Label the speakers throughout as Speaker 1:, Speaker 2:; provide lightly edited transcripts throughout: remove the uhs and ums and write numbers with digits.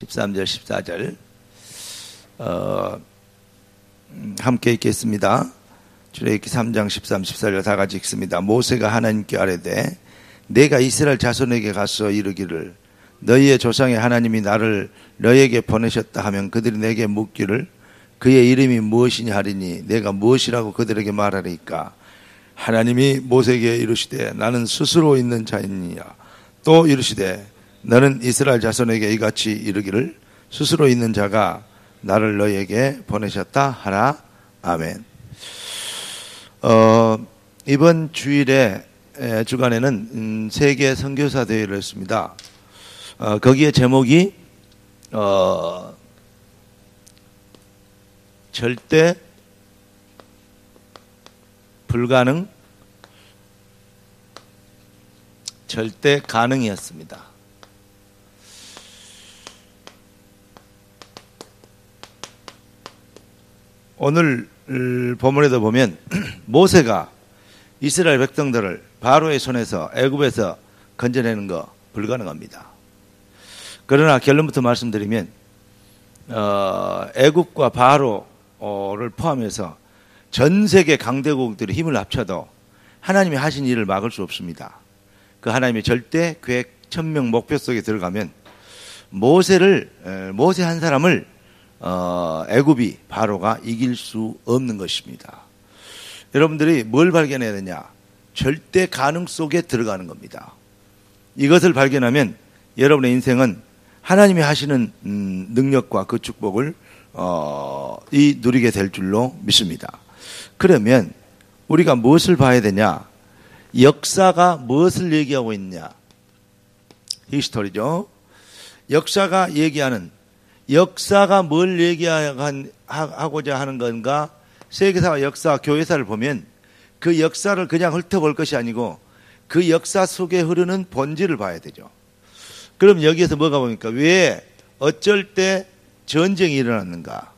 Speaker 1: 13절, 14절 함께 읽겠습니다. 출애굽기 3장 13, 14절 다 같이 읽습니다. 모세가 하나님께 아뢰되 내가 이스라엘 자손에게 가서 이르기를 너희의 조상의 하나님이 나를 너희에게 보내셨다 하면 그들이 내게 묻기를 그의 이름이 무엇이냐 하리니 내가 무엇이라고 그들에게 말하리까. 하나님이 모세에게 이르시되 나는 스스로 있는 자이니라. 또 이르시되 너는 이스라엘 자손에게 이같이 이르기를 스스로 있는 자가 나를 너희에게 보내셨다 하라. 아멘. 이번 주일에 주간에는 세계 선교사 대회를 했습니다. 거기에 제목이 절대 불가능, 절대 가능이었습니다. 오늘 본문에도 보면 모세가 이스라엘 백성들을 바로의 손에서 애굽에서 건져내는 거 불가능합니다. 그러나 결론부터 말씀드리면 애굽과 바로를 포함해서 전 세계 강대국들이 힘을 합쳐도 하나님이 하신 일을 막을 수 없습니다. 그 하나님의 절대 계획 천명 목표 속에 들어가면 모세 한 사람을 애굽이 바로가 이길 수 없는 것입니다. 여러분들이 뭘 발견해야 되냐? 절대 가능 속에 들어가는 겁니다. 이것을 발견하면 여러분의 인생은 하나님이 하시는 능력과 그 축복을 누리게 될 줄로 믿습니다. 그러면 우리가 무엇을 봐야 되냐? 역사가 무엇을 얘기하고 있냐? 히스토리죠. 역사가 얘기하는, 역사가 뭘 얘기하고자 하는 건가? 세계사와 역사, 교회사를 보면 그 역사를 그냥 훑어볼 것이 아니고 그 역사 속에 흐르는 본질을 봐야 되죠. 그럼 여기에서 뭐가 보니까 왜 어쩔 때 전쟁이 일어났는가?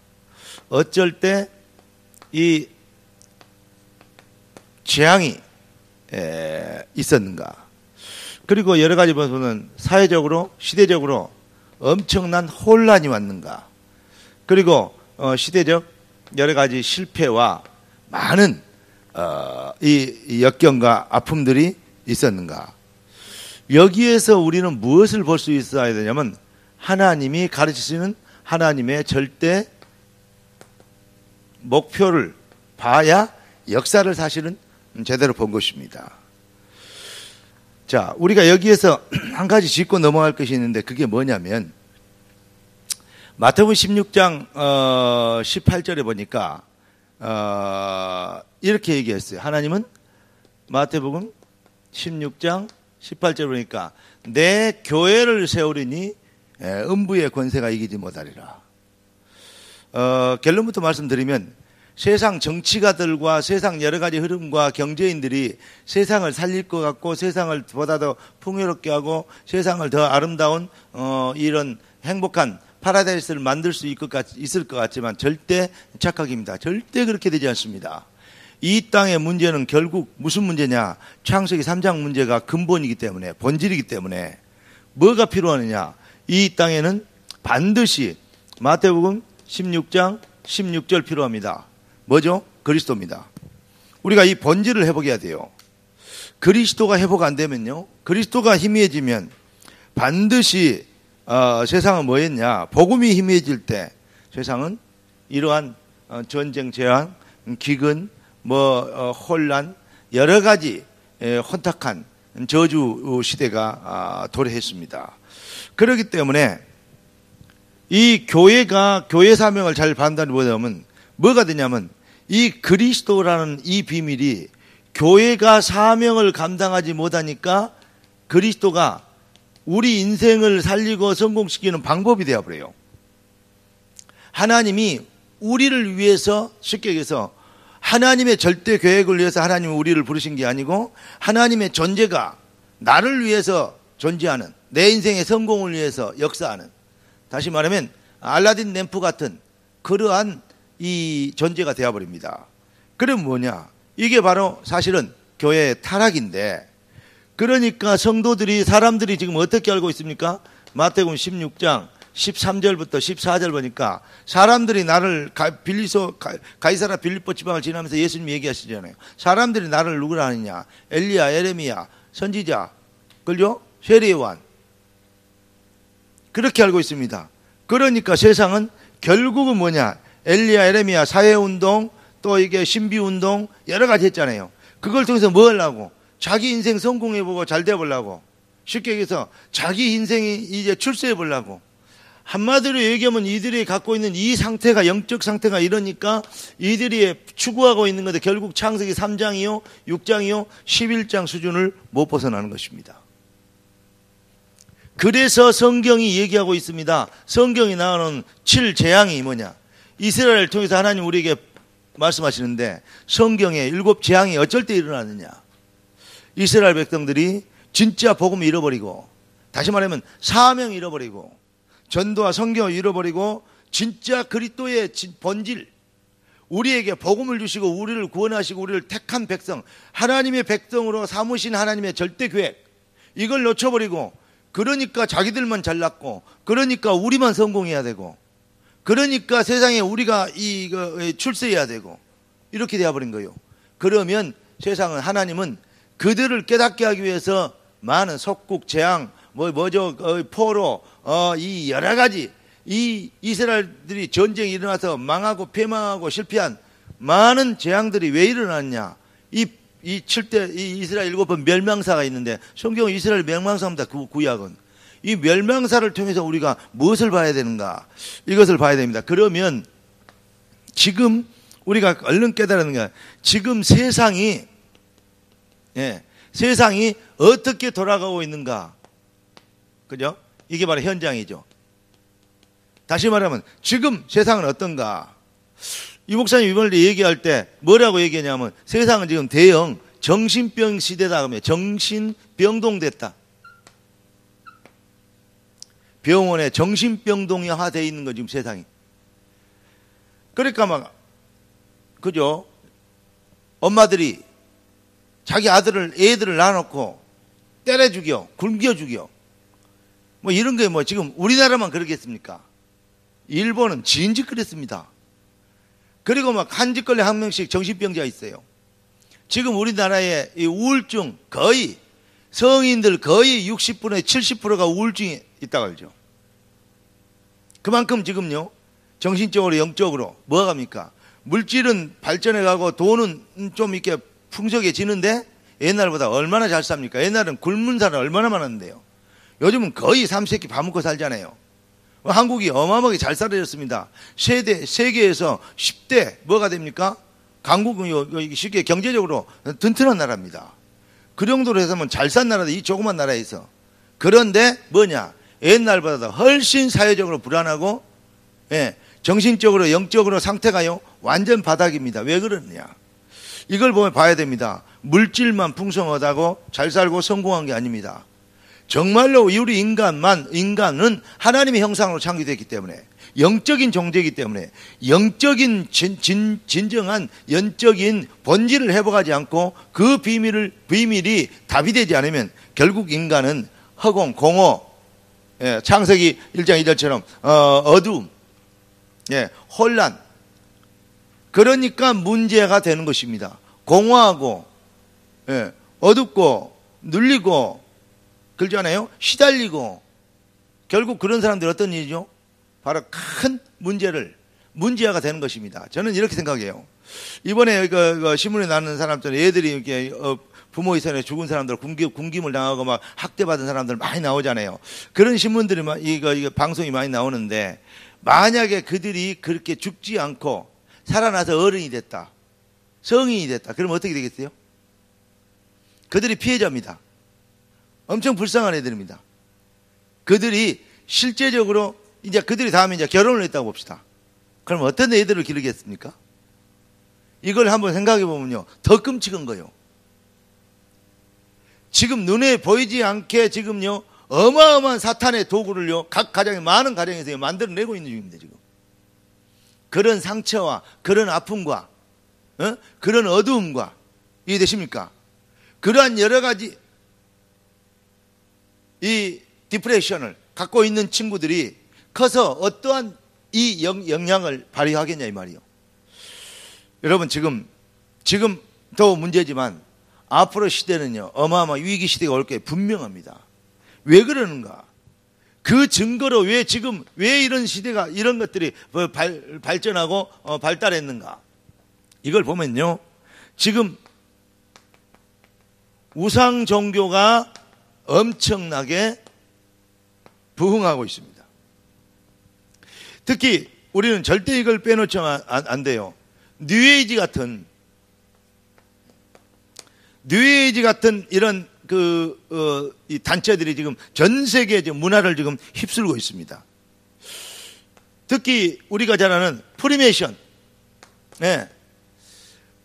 Speaker 1: 어쩔 때 이 재앙이 있었는가? 그리고 여러 가지 보면 사회적으로, 시대적으로 엄청난 혼란이 왔는가? 그리고 시대적 여러 가지 실패와 많은 이 역경과 아픔들이 있었는가? 여기에서 우리는 무엇을 볼 수 있어야 되냐면 하나님이 가르치시는 하나님의 절대 목표를 봐야 역사를 사실은 제대로 본 것입니다. 자, 우리가 여기에서 한 가지 짚고 넘어갈 것이 있는데 그게 뭐냐면 마태복음 16장 18절에 보니까 이렇게 얘기했어요. 하나님은 마태복음 16장 18절 보니까 내 교회를 세우리니 음부의 권세가 이기지 못하리라. 결론부터 말씀드리면 세상 정치가들과 세상 여러 가지 흐름과 경제인들이 세상을 살릴 것 같고 세상을 보다 더 풍요롭게 하고 세상을 더 아름다운 이런 행복한 파라다이스를 만들 수 있을 것 같지만 절대 착각입니다. 절대 그렇게 되지 않습니다. 이 땅의 문제는 결국 무슨 문제냐? 창세기 3장 문제가 근본이기 때문에, 본질이기 때문에 뭐가 필요하느냐? 이 땅에는 반드시 마태복음 16장 16절 필요합니다. 뭐죠? 그리스도입니다. 우리가 이 본질을 회복해야 돼요. 그리스도가 회복 안 되면요, 그리스도가 희미해지면 반드시 세상은 뭐였냐? 복음이 희미해질 때 세상은 이러한 전쟁, 재앙, 기근, 혼란, 여러 가지 혼탁한 저주 시대가 도래했습니다. 그렇기 때문에 이 교회가 교회 사명을 잘 판단하면 뭐가 되냐면 이 그리스도라는 이 비밀이 교회가 사명을 감당하지 못하니까 그리스도가 우리 인생을 살리고 성공시키는 방법이 되어버려요. 하나님이 우리를 위해서, 쉽게 얘기해서 하나님의 절대 계획을 위해서 하나님이 우리를 부르신 게 아니고 하나님의 존재가 나를 위해서 존재하는, 내 인생의 성공을 위해서 역사하는, 다시 말하면 알라딘 램프 같은 그러한 이 존재가 되어버립니다. 그럼 뭐냐? 이게 바로 사실은 교회의 타락인데, 그러니까 성도들이, 사람들이 지금 어떻게 알고 있습니까? 마태복음 16장 13절부터 14절 보니까 사람들이 나를 가이사라 빌립보 지방을 지나면서 예수님 얘기하시잖아요. 사람들이 나를 누구라 하느냐? 엘리야, 예레미야, 선지자, 그죠? 세례요한. 그렇게 알고 있습니다. 그러니까 세상은 결국은 뭐냐? 엘리야, 예레미야, 사회운동, 또 이게 신비운동, 여러 가지 했잖아요. 그걸 통해서 뭐 하려고? 자기 인생 성공해보고 잘 돼보려고. 쉽게 얘기해서 자기 인생이 이제 출세해보려고. 한마디로 얘기하면 이들이 갖고 있는 이 상태가, 영적 상태가 이러니까 이들이 추구하고 있는 건데 결국 창세기 3장이요, 6장이요, 11장 수준을 못 벗어나는 것입니다. 그래서 성경이 얘기하고 있습니다. 성경이 나오는 7재앙이 뭐냐? 이스라엘을 통해서 하나님 우리에게 말씀하시는데 성경에 7재앙이 어쩔 때 일어나느냐? 이스라엘 백성들이 진짜 복음을 잃어버리고, 다시 말하면 사명을 잃어버리고, 전도와 성경을 잃어버리고, 진짜 그리스도의 본질, 우리에게 복음을 주시고 우리를 구원하시고 우리를 택한 백성, 하나님의 백성으로 삼으신 하나님의 절대 계획, 이걸 놓쳐버리고, 그러니까 자기들만 잘났고, 그러니까 우리만 성공해야 되고, 그러니까 세상에 우리가 출세해야 되고, 이렇게 되어버린 거예요. 그러면 세상은, 하나님은 그들을 깨닫게 하기 위해서 많은 속국, 재앙, 포로, 이 여러 가지, 이 이스라엘들이 전쟁이 일어나서 망하고 폐망하고 실패한 많은 재앙들이 왜 일어났냐? 이 이스라엘 7번 멸망사가 있는데, 성경은 이스라엘 멸망사입니다. 구약은. 이 멸망사를 통해서 우리가 무엇을 봐야 되는가? 이것을 봐야 됩니다. 그러면 지금 우리가 얼른 깨달는 거야. 지금 세상이 어떻게 돌아가고 있는가? 그죠? 이게 바로 현장이죠. 다시 말하면 지금 세상은 어떤가? 이 목사님 이번에 얘기할 때 뭐라고 얘기하냐면, 세상은 지금 대형 정신병 시대다. 그러면 정신병동됐다. 병원에 정신병동화되어 있는 거 지금 세상이. 그러니까 그죠? 엄마들이 자기 애들을 낳아놓고 때려 죽여, 굶겨 죽여. 이런 게 지금 우리나라만 그러겠습니까? 일본은 진즉 그랬습니다. 그리고 한 집걸레 한 명씩 정신병자가 있어요. 지금 우리나라에 이 우울증 거의, 성인들 거의 60분의 70%가 우울증이 있다고 알죠. 그만큼 지금요, 정신적으로, 영적으로 뭐가 갑니까? 물질은 발전해가고 돈은 좀 이렇게 풍족해지는데 옛날보다 얼마나 잘 삽니까? 옛날은 굶은 사람 얼마나 많았는데요. 요즘은 거의 3세끼 밥 먹고 살잖아요. 한국이 어마어마하게 잘 살아졌습니다. 세계에서 10대 뭐가 됩니까? 강국은 쉽게 경제적으로 튼튼한 나라입니다. 그 정도로 해서는 잘 산 나라다, 이 조그만 나라에서. 그런데 뭐냐? 옛날보다 훨씬 사회적으로 불안하고, 정신적으로, 영적으로 상태가요, 완전 바닥입니다. 왜 그러느냐? 이걸 보면 봐야 됩니다. 물질만 풍성하다고 잘 살고 성공한 게 아닙니다. 정말로 우리 인간은 하나님의 형상으로 창조됐기 때문에, 영적인 존재이기 때문에, 영적인 진정한 영적인 본질을 회복하지 않고 그 비밀이 답이 되지 않으면 결국 인간은 허공, 공허, 창세기 1장 2절처럼 어두움, 혼란, 그러니까 문제가 되는 것입니다. 공허하고, 어둡고, 눌리고, 그러잖아요. 시달리고, 결국 그런 사람들이 어떤 일이죠? 바로 큰 문제화가 되는 것입니다. 저는 이렇게 생각해요. 이번에 신문에 나는 사람들, 애들이 이렇게 부모 이전에 죽은 사람들, 굶김을 당하고 막 학대받은 사람들 많이 나오잖아요. 그런 신문들이 이거 방송이 많이 나오는데, 만약에 그들이 그렇게 죽지 않고 살아나서 어른이 됐다, 성인이 됐다, 그러면 어떻게 되겠어요? 그들이 피해자입니다. 엄청 불쌍한 애들입니다. 그들이 실제적으로 이제 그들이 다음에 이제 결혼을 했다고 봅시다. 그럼 어떤 애들을 기르겠습니까? 이걸 한번 생각해 보면요, 더 끔찍한 거예요. 지금 눈에 보이지 않게 지금요, 어마어마한 사탄의 도구를요, 각 가정에, 많은 가정에서 만들어내고 있는 중입니다, 지금. 그런 상처와 그런 아픔과, 그런 어두움과, 이해되십니까? 그러한 여러 가지 이 디프레션을 갖고 있는 친구들이 커서 어떠한 이 영향을 발휘하겠냐 이 말이요. 여러분 지금 더 문제지만 앞으로 시대는요 어마어마한 위기 시대가 올 게 분명합니다. 왜 그러는가? 그 증거로 왜 이런 시대가 이런 것들이 발전하고 발달했는가? 이걸 보면요 지금 우상 종교가 엄청나게 부흥하고 있습니다. 특히 우리는 절대 이걸 빼놓으면 안 돼요. 뉴에이지 같은 이런 이 단체들이 지금 전 세계 문화를 지금 휩쓸고 있습니다. 특히 우리가 잘 아는 프리메이션,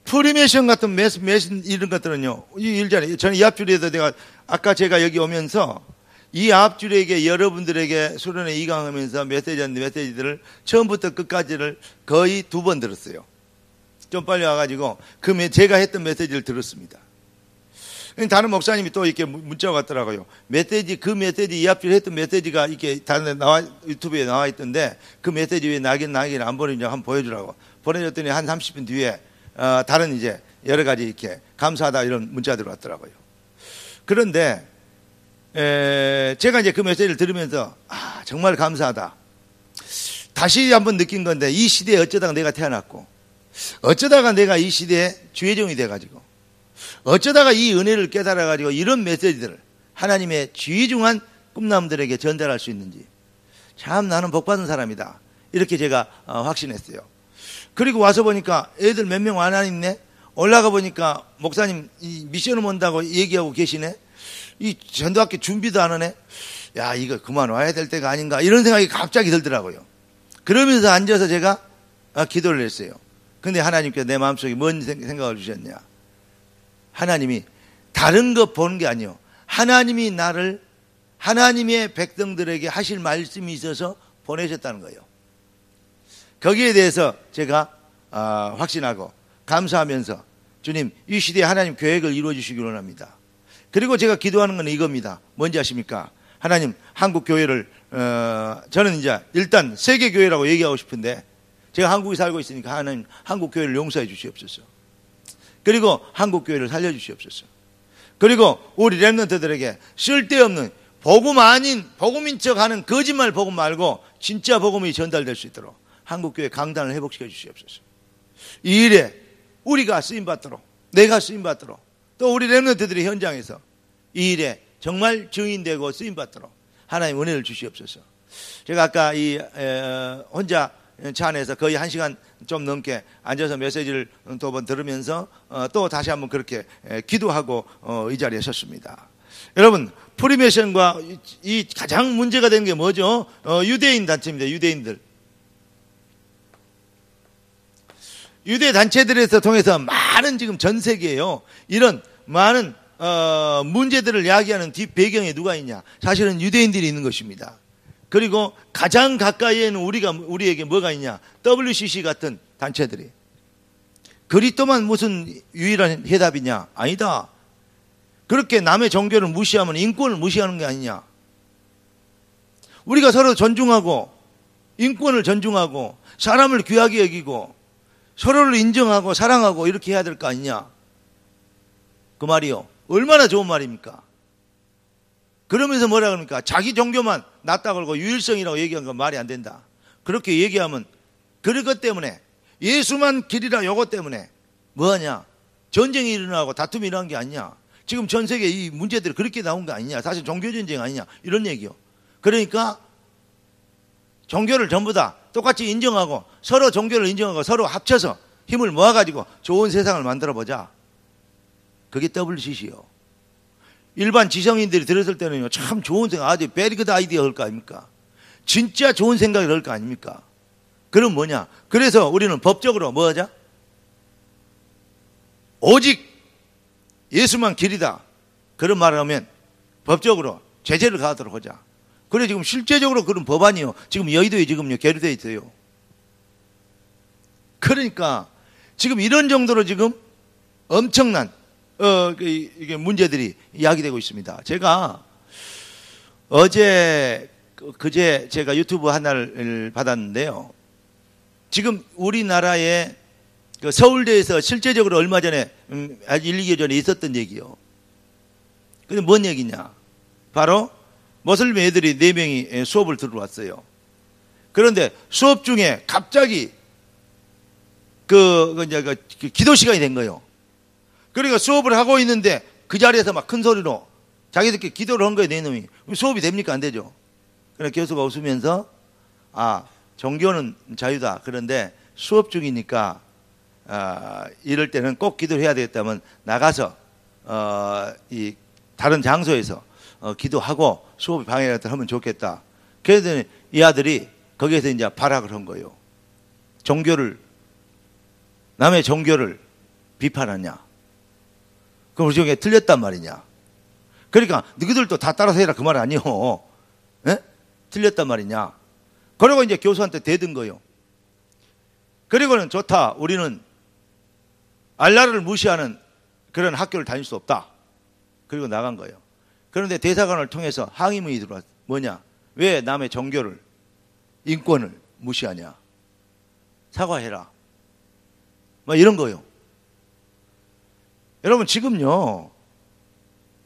Speaker 1: 프리메이션 같은 메신 이런 것들은요. 일전에 저는 이 앞줄에도 아까 제가 여기 오면서 이 앞줄에게 여러분들에게 수련회 이강하면서 메시지들을 처음부터 끝까지를 거의 2번 들었어요. 좀 빨리 와가지고 제가 했던 메시지를 들었습니다. 다른 목사님이 또 이렇게 문자가 왔더라고요. 이 앞줄 했던 메시지가 이렇게 다른 유튜브에 나와 있던데 그 메시지 왜 나긴 안 보내냐 한번 보여주라고 보내줬더니 한 30분 뒤에 다른 이제 여러 가지 이렇게 감사하다 이런 문자들이 왔더라고요. 그런데 제가 이제 그 메시지를 들으면서 정말 감사하다. 다시 한번 느낀 건데 이 시대에 어쩌다가 내가 태어났고 어쩌다가 내가 이 시대에 주의종이 돼가지고 어쩌다가 이 은혜를 깨달아가지고 이런 메시지들을 하나님의 귀중한 꿈나무들에게 전달할 수 있는지 참 나는 복받은 사람이다. 이렇게 제가 확신했어요. 그리고 와서 보니까 애들 몇 명 안 있네. 올라가 보니까 목사님 이 미션을 온다고 얘기하고 계시네. 이 전도학교 준비도 안 하네. 야 이거 그만 와야 될 때가 아닌가 이런 생각이 갑자기 들더라고요. 그러면서 앉아서 제가 기도를 했어요. 근데 하나님께서 내 마음속에 뭔 생각을 주셨냐. 하나님이 다른 것 보는 게 아니요. 하나님이 나를 하나님의 백성들에게 하실 말씀이 있어서 보내셨다는 거예요. 거기에 대해서 제가 확신하고 감사하면서 주님 이 시대에 하나님 계획을 이루어 주시기 원합니다. 그리고 제가 기도하는 건 이겁니다. 뭔지 아십니까? 하나님 한국 교회를 저는 이제 일단 세계 교회라고 얘기하고 싶은데 제가 한국에 살고 있으니까 하나님 한국 교회를 용서해 주시옵소서. 그리고 한국 교회를 살려 주시옵소서. 그리고 우리 렘넌트들에게 쓸데없는 복음 아닌 복음인 척하는 거짓말 복음 말고 진짜 복음이 전달될 수 있도록 한국 교회 강단을 회복시켜 주시옵소서. 이 일에 우리가 쓰임 받도록 내가 쓰임 받도록 또 우리 렘넌트들이 현장에서 이 일에 정말 증인되고 쓰임 받도록 하나님 은혜를 주시옵소서. 제가 아까 혼자 차 안에서 거의 1시간 좀 넘게 앉아서 메시지를 또 번 들으면서 또 다시 한번 그렇게 기도하고 이 자리에 섰습니다. 여러분 프리메이션과 이 가장 문제가 되는 게 뭐죠? 유대인 단체입니다. 유대 단체들에서 통해서 많은 지금 전 세계에요. 이런 많은 문제들을 야기하는 뒷 배경에 누가 있냐? 사실은 유대인들이 있는 것입니다. 그리고 가장 가까이에는 우리에게 뭐가 있냐? WCC 같은 단체들이. 그리스도만 무슨 유일한 해답이냐? 아니다. 그렇게 남의 종교를 무시하면 인권을 무시하는 게 아니냐? 우리가 서로 존중하고 인권을 존중하고 사람을 귀하게 여기고 서로를 인정하고 사랑하고 이렇게 해야 될 거 아니냐? 그 말이요. 얼마나 좋은 말입니까? 그러면서 뭐라 그럽니까? 자기 종교만 낫다 걸고 유일성이라고 얘기한 건 말이 안 된다. 그렇게 얘기하면 그것 때문에 예수만 길이라 요것 때문에 뭐하냐? 전쟁이 일어나고 다툼이 일어난 게 아니냐? 지금 전 세계 이 문제들이 그렇게 나온 거 아니냐? 사실 종교전쟁 아니냐? 이런 얘기요. 그러니까 종교를 전부 다 똑같이 인정하고 서로 종교를 인정하고 서로 합쳐서 힘을 모아가지고 좋은 세상을 만들어보자. 그게 WCC요. 일반 지성인들이 들었을 때는요, 참 좋은 생각, 아주 베리굿 아이디어 할 거 아닙니까? 진짜 좋은 생각을 할 거 아닙니까? 그럼 뭐냐? 그래서 우리는 법적으로 뭐 하자? 오직 예수만 길이다. 그런 말을 하면 법적으로 제재를 가하도록 하자. 그래 지금 실제적으로 그런 법안이요. 지금 여의도에 지금요, 계류되어 있어요. 그러니까 지금 이런 정도로 지금 엄청난 이게 문제들이 이야기되고 있습니다. 제가 어제 그제 제가 유튜브 하나를 받았는데요. 지금 우리나라의 그 서울대에서 실제적으로 얼마 전에 아주 1, 2개월 전에 있었던 얘기요. 근데 뭔 얘기냐? 바로 모슬림 애들이 4명이 수업을 들어왔어요. 그런데 수업 중에 갑자기 그 기도 시간이 된 거예요. 그러니까 수업을 하고 있는데 그 자리에서 막 큰 소리로 자기들끼리 기도를 한 거예요, 4놈이. 수업이 됩니까? 안 되죠. 그래서 교수가 웃으면서 종교는 자유다. 그런데 수업 중이니까 이럴 때는 꼭 기도를 해야 되겠다면 나가서 이 다른 장소에서 기도하고 수업이 방해가 하면 좋겠다. 그랬더니 이 아들이 거기에서 이제 발악을 한 거예요. 남의 종교를 비판하냐? 그럼 우리 종교에 틀렸단 말이냐? 그러니까 너희들도 다 따라서 해라 그 말 아니요. 예? 틀렸단 말이냐? 그리고 이제 교수한테 대든 거예요. 그리고는 좋다. 우리는 알라를 무시하는 그런 학교를 다닐 수 없다. 그리고 나간 거예요. 그런데 대사관을 통해서 항의문이 들어왔어요. 뭐냐? 왜 남의 종교를, 인권을 무시하냐? 사과해라. 뭐 이런 거예요. 여러분 지금요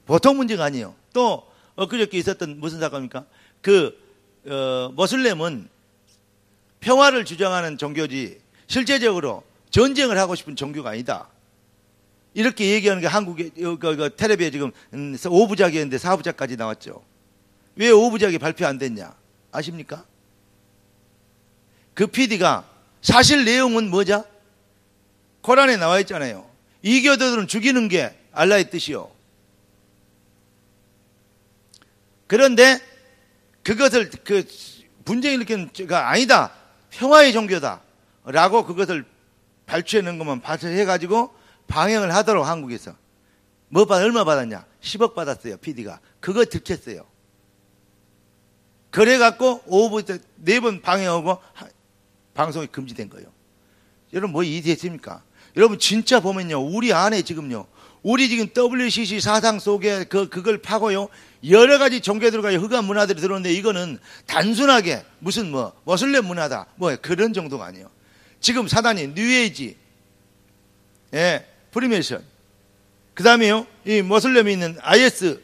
Speaker 1: 보통 문제가 아니에요. 또 엊그저께 있었던 무슨 사건입니까? 모슬렘은 평화를 주장하는 종교지 실제적으로 전쟁을 하고 싶은 종교가 아니다. 이렇게 얘기하는 게 한국의 텔레비에 지금 5부작이었는데 4부작까지 나왔죠. 왜 5부작이 발표 안 됐냐? 아십니까? 그 PD가 사실 내용은 뭐죠? 코란에 나와 있잖아요. 이교도들은 죽이는 게 알라의 뜻이요. 그런데 그것을 분쟁을 일으키는 가 아니다. 평화의 종교다. 라고 그것을 발췌해낸 것만 발췌해가지고 방영을 하도록 한국에서. 얼마 받았냐? 10억 받았어요. PD가. 그거 들켰어요. 그래갖고 오후 4번 방영하고 방송이 금지된 거예요. 여러분 뭐 이해했습니까? 여러분 진짜 보면요. 우리 안에 지금요. 우리 지금 WCC 사상 속에 그걸 파고요. 여러 가지 종교들과 흑암 문화들이 들어오는데 이거는 단순하게 무슨 모슬렘 문화다. 그런 정도가 아니에요. 지금 사단이 뉴에이지, 프리메이션, 그 다음에요. 이 모슬렘이 있는 IS,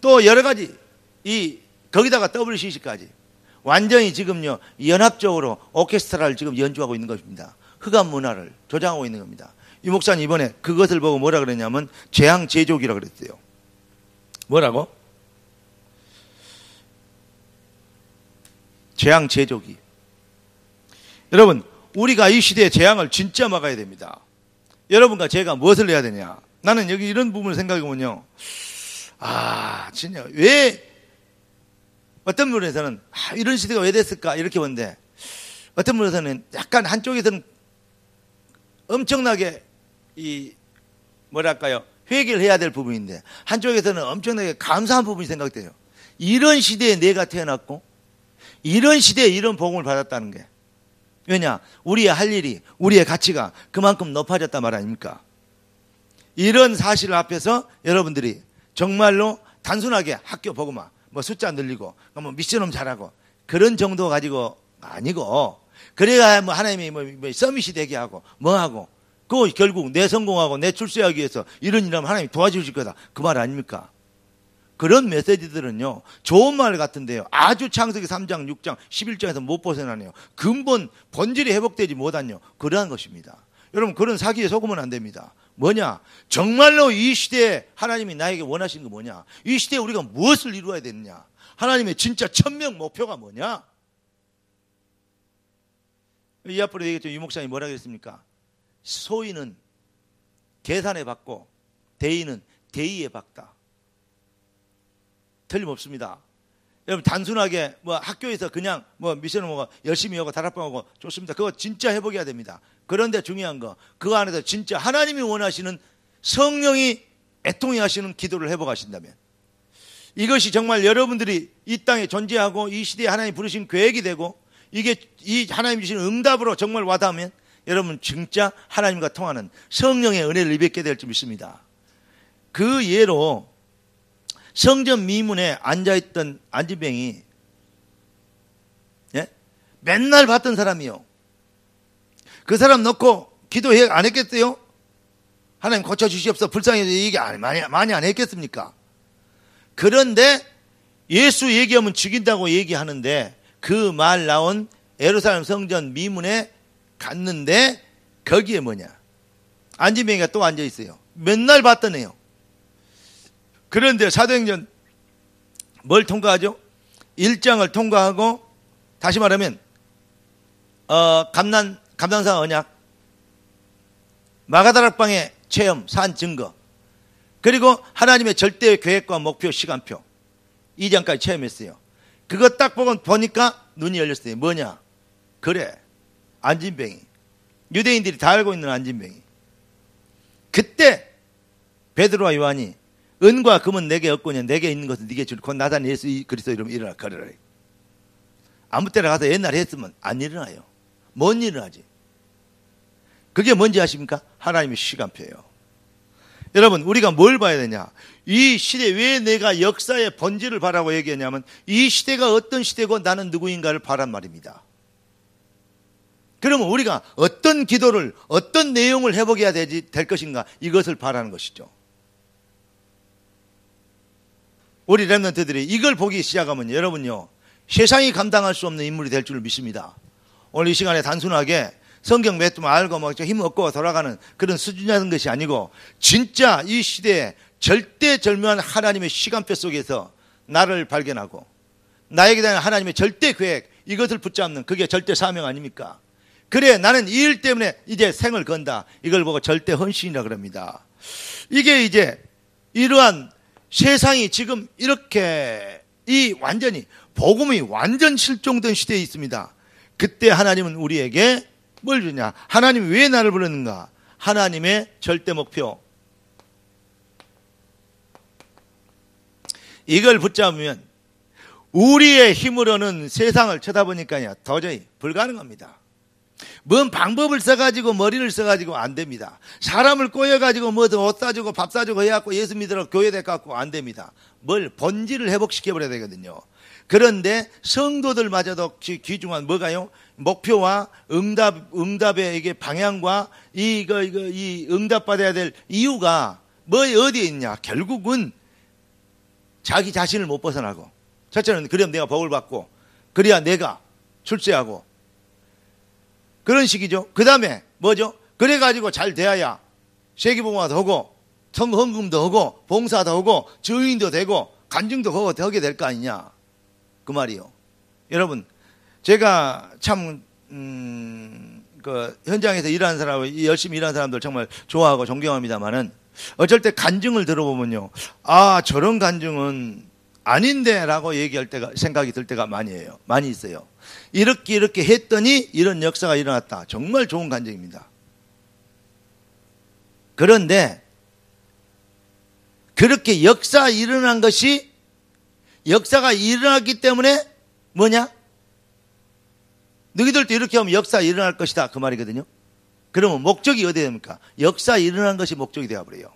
Speaker 1: 또 여러 가지, 거기다가 WCC까지. 완전히 지금요. 연합적으로 오케스트라를 지금 연주하고 있는 것입니다. 흑암 문화를 조장하고 있는 겁니다. 이 목사님 이번에 그것을 보고 뭐라 그랬냐면 재앙 제조기라고 그랬어요. 뭐라고? 재앙 제조기. 여러분 우리가 이 시대의 재앙을 진짜 막아야 됩니다. 여러분과 제가 무엇을 해야 되냐? 나는 여기 이런 부분을 생각해보면요. 진짜 왜 어떤 분에서는 이런 시대가 왜 됐을까 이렇게 보는데 어떤 분에서는 약간 한쪽에서는 엄청나게 회개를 해야 될 부분인데 한쪽에서는 엄청나게 감사한 부분이 생각돼요. 이런 시대에 내가 태어났고 이런 시대에 이런 복음을 받았다는 게 왜냐? 우리의 할 일이 우리의 가치가 그만큼 높아졌단 말 아닙니까? 이런 사실 앞에서 여러분들이 정말로 단순하게 학교 복음화 숫자 늘리고 미션홈 잘하고 그런 정도 가지고 아니고 그래야 하나님이 서밋이 되게 하고 하고 그 결국 내 성공하고 내 출세하기 위해서 이런 일하면 하나님이 도와주실 거다. 그 말 아닙니까? 그런 메시지들은요. 좋은 말 같은데요. 아주 창세기 3장, 6장, 11장에서 못 벗어나네요. 근본 본질이 회복되지 못한요. 그러한 것입니다. 여러분 그런 사기에 속으면 안 됩니다. 뭐냐? 정말로 이 시대에 하나님이 나에게 원하시는 거 뭐냐? 이 시대에 우리가 무엇을 이루어야 되느냐? 하나님의 진짜 천명 목표가 뭐냐? 이 앞으로 얘기했죠. 이 목사님이 뭐라 그랬습니까? 소인은 계산에 받고 대인은 대의에 받다. 틀림없습니다. 여러분 단순하게 학교에서 그냥 미션을 열심히 하고 다락방하고 좋습니다. 그거 진짜 해보게 해야 됩니다. 그런데 중요한 거 그 안에서 진짜 하나님이 원하시는 성령이 애통해 하시는 기도를 해보가신다면 이것이 정말 여러분들이 이 땅에 존재하고 이 시대에 하나님 부르신 계획이 되고 이게 이 하나님 주시는 응답으로 정말 와닿으면 여러분 진짜 하나님과 통하는 성령의 은혜를 입게 될 줄 믿습니다. 그 예로 성전 미문에 앉아있던 안진뱅이, 예? 맨날 봤던 사람이요. 그 사람 놓고 기도해 안 했겠어요? 하나님 고쳐주시옵소서, 불쌍해서 얘기 많이 안 했겠습니까? 그런데 예수 얘기하면 죽인다고 얘기하는데 그 말 나온 예루살렘 성전 미문에 갔는데 거기에 뭐냐? 안진뱅이가 또 앉아있어요. 맨날 봤던 애요. 그런데 사도행전 뭘 통과하죠? 1장을 통과하고, 다시 말하면 감난산 언약, 마가다락방의 체험, 산 증거, 그리고 하나님의 절대 계획과 목표, 시간표, 2장까지 체험했어요. 그거 딱 보니까 눈이 열렸어요. 뭐냐? 그래, 안진뱅이. 유대인들이 다 알고 있는 안진뱅이. 그때 베드로와 요한이 은과 금은 내게 없거냐, 내게 있는 것은 네게 줄, 곧 나단 예수 그리스도 이름 일어나 걸으라. 아무 때나 가서 옛날에 했으면 안 일어나요. 못 일어나지. 그게 뭔지 아십니까? 하나님의 시간표예요. 여러분, 우리가 뭘 봐야 되냐? 이 시대, 왜 내가 역사의 본질을 바라고 얘기하냐면, 이 시대가 어떤 시대고 나는 누구인가를 바란 말입니다. 그러면 우리가 어떤 기도를, 어떤 내용을 해보게 될 것인가, 이것을 바라는 것이죠. 우리 렘넌트들이 이걸 보기 시작하면 여러분요, 세상이 감당할 수 없는 인물이 될 줄 믿습니다. 오늘 이 시간에 단순하게 성경 몇 점 알고 뭐 힘 얻고 돌아가는 그런 수준이라는 것이 아니고, 진짜 이 시대에 절대절묘한 하나님의 시간표 속에서 나를 발견하고 나에게 대한 하나님의 절대 계획, 이것을 붙잡는, 그게 절대 사명 아닙니까? 그래, 나는 이 일 때문에 이제 생을 건다. 이걸 보고 절대 헌신이라 그럽니다. 이게 이제 이러한 세상이 지금 이렇게 완전히 복음이 완전 실종된 시대에 있습니다. 그때 하나님은 우리에게 뭘 주냐? 하나님이 왜 나를 불렀는가? 하나님의 절대 목표. 이걸 붙잡으면 우리의 힘으로는 세상을 쳐다보니까요, 도저히 불가능합니다. 뭔 방법을 써가지고 머리를 써가지고 안 됩니다. 사람을 꼬여가지고 뭐 옷 사주고 밥 사주고 해갖고 예수 믿으러 교회 돼갖고 안 됩니다. 뭘 본질을 회복시켜버려야 되거든요. 그런데 성도들마저도 귀중한 뭐가요? 목표와 응답의 이게 방향과 이 응답받아야 될 이유가 뭐 어디에 있냐? 결국은 자기 자신을 못 벗어나고, 첫째는 그럼 내가 복을 받고, 그래야 내가 출세하고, 그런 식이죠. 그 다음에 뭐죠? 그래가지고 잘 돼야 세계복음화도 하고, 헌금도 하고, 봉사도 하고, 증인도 되고, 간증도 하게 될 거 아니냐, 그 말이요. 여러분, 제가 참 그 현장에서 일하는 사람, 열심히 일하는 사람들 정말 좋아하고 존경합니다만은, 어쩔 때 간증을 들어보면요, 아, 저런 간증은 아닌데라고 얘기할 때가, 생각이 들 때가 많이 있어요. 이렇게 했더니 이런 역사가 일어났다. 정말 좋은 간증입니다. 그런데 그렇게 역사가 일어난 것이, 역사가 일어났기 때문에 뭐냐? 너희들도 이렇게 하면 역사 일어날 것이다, 그 말이거든요. 그러면 목적이 어디에 됩니까? 역사 일어난 것이 목적이 되어버려요.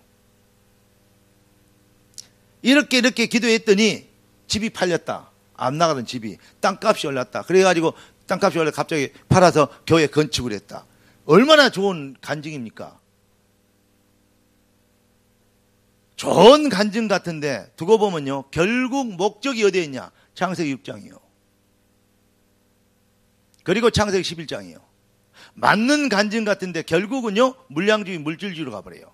Speaker 1: 이렇게 기도했더니 집이 팔렸다. 안 나가던 집이 땅값이 올랐다. 그래가지고 땅값이 올라 갑자기 팔아서 교회 건축을 했다. 얼마나 좋은 간증입니까? 좋은 간증 같은데 두고 보면요, 결국 목적이 어디에 있냐? 창세기 6장이요. 그리고 창세기 11장이요. 맞는 간증 같은데 결국은요, 물량주의, 물질주의로 가버려요.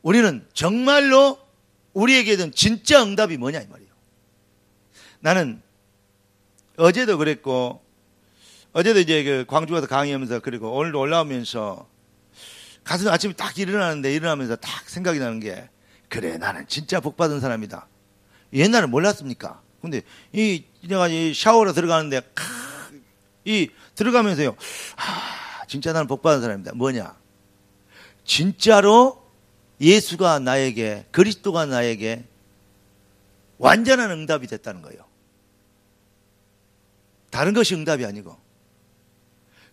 Speaker 1: 우리는 정말로 우리에게 든 진짜 응답이 뭐냐, 이 말이에요. 나는 어제도 그랬고, 어제도 이제 그 광주 가서 강의하면서, 그리고 오늘도 올라오면서 가슴 아침에 딱 일어나면서 딱 생각이 나는 게, 그래, 나는 진짜 복받은 사람이다. 옛날에 몰랐습니까? 근데 내가 샤워로 들어가는데 들어가면서요, 진짜 나는 복받은 사람이다. 뭐냐? 진짜로 예수가 나에게, 그리스도가 나에게 완전한 응답이 됐다는 거예요. 다른 것이 응답이 아니고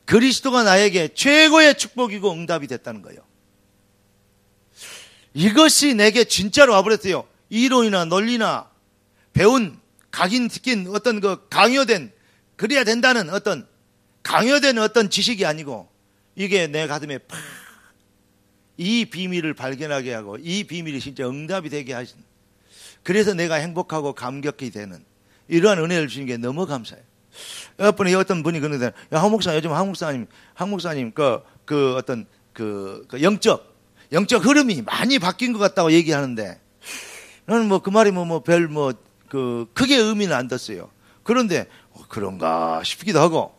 Speaker 1: 그리스도가 나에게 최고의 축복이고 응답이 됐다는 거예요. 이것이 내게 진짜로 와버렸어요. 이론이나 논리나 배운 각인 시킨 어떤 그 강요된 그래야 된다는 어떤 강요된 어떤 지식이 아니고 이게 내 가슴에 팍 이 비밀을 발견하게 하고 이 비밀이 진짜 응답이 되게 하신, 그래서 내가 행복하고 감격이 되는 이러한 은혜를 주신 게 너무 감사해요. 옆분에 어떤 분이 그러는데, 야, 황 목사, 요즘 황 목사님 그 어떤 그 영적 흐름이 많이 바뀐 것 같다고 얘기하는데, 나는 뭐 그 말이 그 크게 의미는 안 뒀어요. 그런데 그런가 싶기도 하고,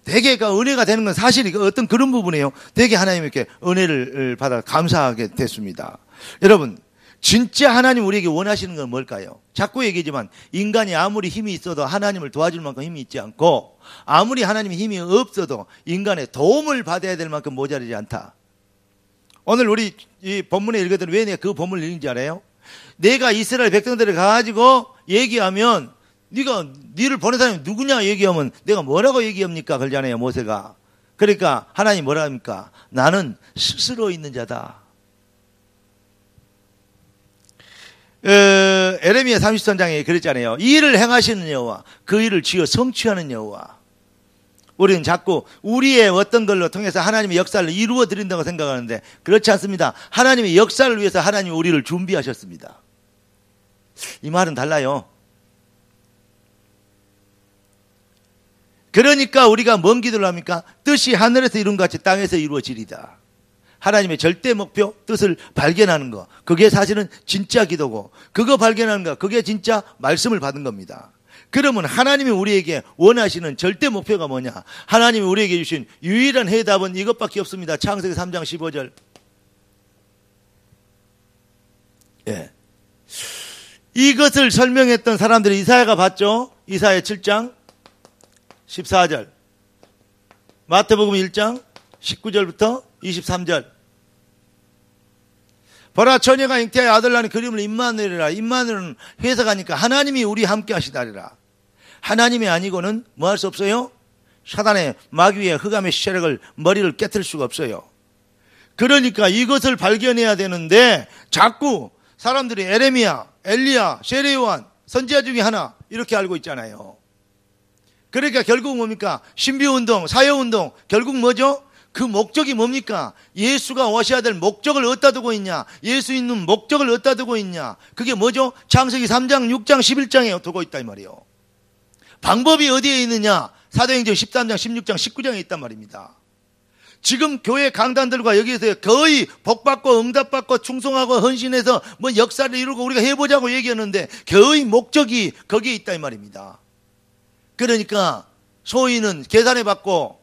Speaker 1: 되게 은혜가 되는 건 사실이 어떤 그런 부분이에요. 되게 하나님께 은혜를 받아 감사하게 됐습니다. 여러분, 진짜 하나님 우리에게 원하시는 건 뭘까요? 자꾸 얘기지만 인간이 아무리 힘이 있어도 하나님을 도와줄 만큼 힘이 있지 않고, 아무리 하나님의 힘이 없어도 인간의 도움을 받아야 될 만큼 모자르지 않다. 오늘 우리 이 본문에 읽었더니 왜 내가 그 본문을 읽는지 알아요? 내가 이스라엘 백성들을 가지고 얘기하면 니를 보낸 사람이 누구냐 얘기하면 내가 뭐라고 얘기합니까? 그러잖아요, 모세가. 그러니까 하나님 뭐라 합니까? 나는 스스로 있는 자다. 에레미야 30선장에 그랬잖아요. 이 일을 행하시는 여호와, 그 일을 지어 성취하는 여호와. 우리는 자꾸 우리의 어떤 걸로 통해서 하나님의 역사를 이루어 드린다고 생각하는데 그렇지 않습니다. 하나님의 역사를 위해서 하나님이 우리를 준비하셨습니다. 이 말은 달라요. 그러니까 우리가 뭔 기도를 합니까? 뜻이 하늘에서 이룬 것 같이 땅에서 이루어지리다. 하나님의 절대 목표, 뜻을 발견하는 거, 그게 사실은 진짜 기도고, 그거 발견하는 거, 그게 진짜 말씀을 받은 겁니다. 그러면 하나님이 우리에게 원하시는 절대 목표가 뭐냐? 하나님이 우리에게 주신 유일한 해답은 이것밖에 없습니다. 창세기 3장 15절. 예. 이것을 설명했던 사람들이 이사야가 봤죠? 이사야 7장 14절, 마태복음 1장 19절부터 23절. 보라, 처녀가 잉태하여 아들 낳는 그림을 임마누엘이라. 임마누엘은 해석하니까 하나님이 우리 함께 하시다리라. 하나님이 아니고는 뭐 할 수 없어요? 사단의 마귀의 흑암의 세력을 머리를 깨트릴 수가 없어요. 그러니까 이것을 발견해야 되는데 자꾸 사람들이 에레미야, 엘리야, 세례요한 선지자 중에 하나 이렇게 알고 있잖아요. 그러니까 결국 뭡니까? 신비운동, 사회운동, 결국 뭐죠? 그 목적이 뭡니까? 예수가 오셔야 될 목적을 어디다 두고 있냐? 예수 있는 목적을 어디다 두고 있냐? 그게 뭐죠? 창세기 3장, 6장, 11장에 두고 있다 이 말이에요. 방법이 어디에 있느냐? 사도행전 13장, 16장, 19장에 있단 말입니다. 지금 교회 강단들과 여기에서 거의 복받고 응답받고 충성하고 헌신해서 뭐 역사를 이루고 우리가 해보자고 얘기했는데 거의 목적이 거기에 있다 이 말입니다. 그러니까 소인은 계산해 받고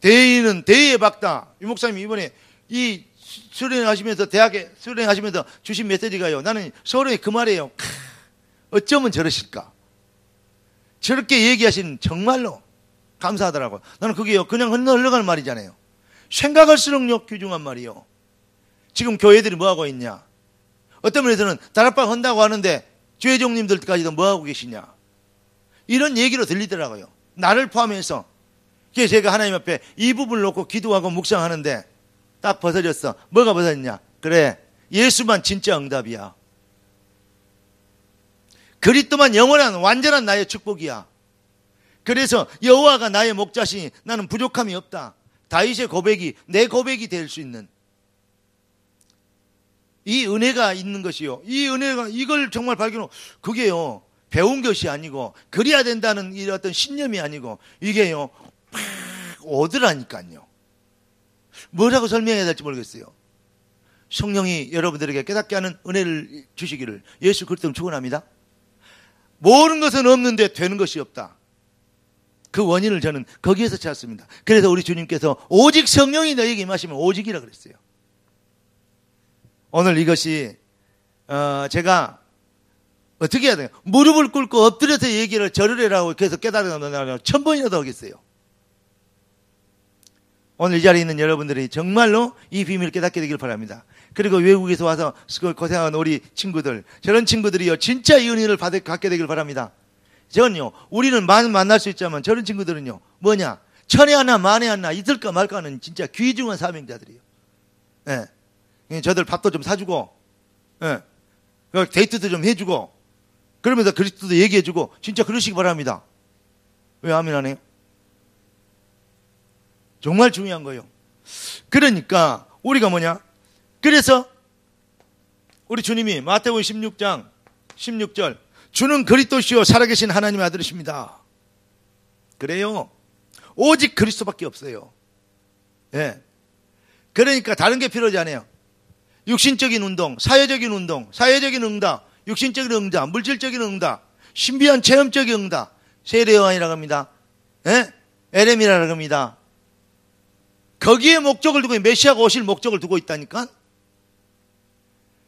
Speaker 1: 대인은 대의에 받다. 유 목사님 이번에 이 수련하시면서 대학에 수련하시면서 주신 메시지가요, 나는 서로의 그 말이에요. 어쩌면 저러실까? 저렇게 얘기하신 정말로 감사하더라고요. 나는 그게요 그냥 흘러가는 말이잖아요. 생각할수록 귀중한 말이요. 지금 교회들이 뭐하고 있냐? 어떤 면에서는 다락방 한다고 하는데 죄종님들까지도 뭐하고 계시냐? 이런 얘기로 들리더라고요. 나를 포함해서. 그래서 제가 하나님 앞에 이 부분을 놓고 기도하고 묵상하는데 딱 벗어졌어. 뭐가 벗어졌냐? 그래, 예수만 진짜 응답이야. 그리스도만 영원한 완전한 나의 축복이야. 그래서 여호와가 나의 목자시니 나는 부족함이 없다. 다윗의 고백이 내 고백이 될 수 있는 이 은혜가 있는 것이요. 이 은혜가 이걸 정말 발견하고, 그게요 배운 것이 아니고 그래야 된다는 이 어떤 신념이 아니고 이게요 팍 오더라니까요. 뭐라고 설명해야 될지 모르겠어요. 성령이 여러분들에게 깨닫게 하는 은혜를 주시기를 예수 그리스도로 축원합니다. 모르는 것은 없는데 되는 것이 없다. 그 원인을 저는 거기에서 찾았습니다. 그래서 우리 주님께서 오직 성령이 너에게 임하시면 오직이라 그랬어요. 오늘 이것이 제가 어떻게 해야 돼요? 무릎을 꿇고 엎드려서 얘기를 절을 해라고 계속 깨달으면 1000번이라도 하겠어요. 오늘 이 자리에 있는 여러분들이 정말로 이 비밀을 깨닫게 되길 바랍니다. 그리고 외국에서 와서 고생하는 우리 친구들, 저런 친구들이요 진짜 이 은혜를 갖게 되길 바랍니다. 저는요, 우리는 만날 수 있지만 저런 친구들은요 뭐냐? 천에 하나 만에 하나 있을까 말까는 진짜 귀중한 사명자들이에요. 네. 저들 밥도 좀 사주고, 예. 데이트도 좀 해주고, 그러면서 그리스도도 얘기해주고, 진짜 그러시기 바랍니다. 왜 아멘 안 해요? 정말 중요한 거예요. 그러니까 우리가 뭐냐? 그래서 우리 주님이 마태복음 16장 16절, 주는 그리스도시요 살아계신 하나님의 아들이십니다. 그래요. 오직 그리스도밖에 없어요. 예. 그러니까 다른 게 필요하지 않아요. 육신적인 운동, 사회적인 운동, 사회적인 응답, 육신적인 응답, 물질적인 응답, 신비한 체험적인 응답, 세례요한이라고 합니다. 예? 에레미라고 합니다. 거기에 목적을 두고, 메시아가 오실 목적을 두고 있다니까?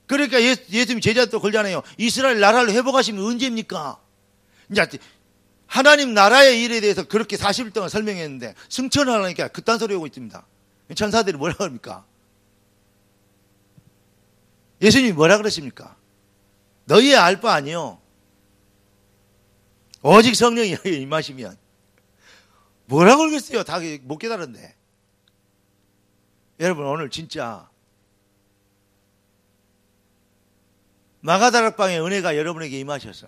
Speaker 1: 그러니까 예수님이 제자도 걸잖아요. 이스라엘 나라를 회복하시면 언제입니까? 이제 하나님 나라의 일에 대해서 그렇게 40일 동안 설명했는데 승천하려니까 그딴 소리 하고 있습니다. 천사들이 뭐라고 합니까? 예수님이 뭐라 그러십니까? 너희의 알 바 아니요. 오직 성령이 임하시면. 뭐라고 그러겠어요? 다 못 깨달은데. 여러분, 오늘 진짜 마가다락방의 은혜가 여러분에게 임하셔서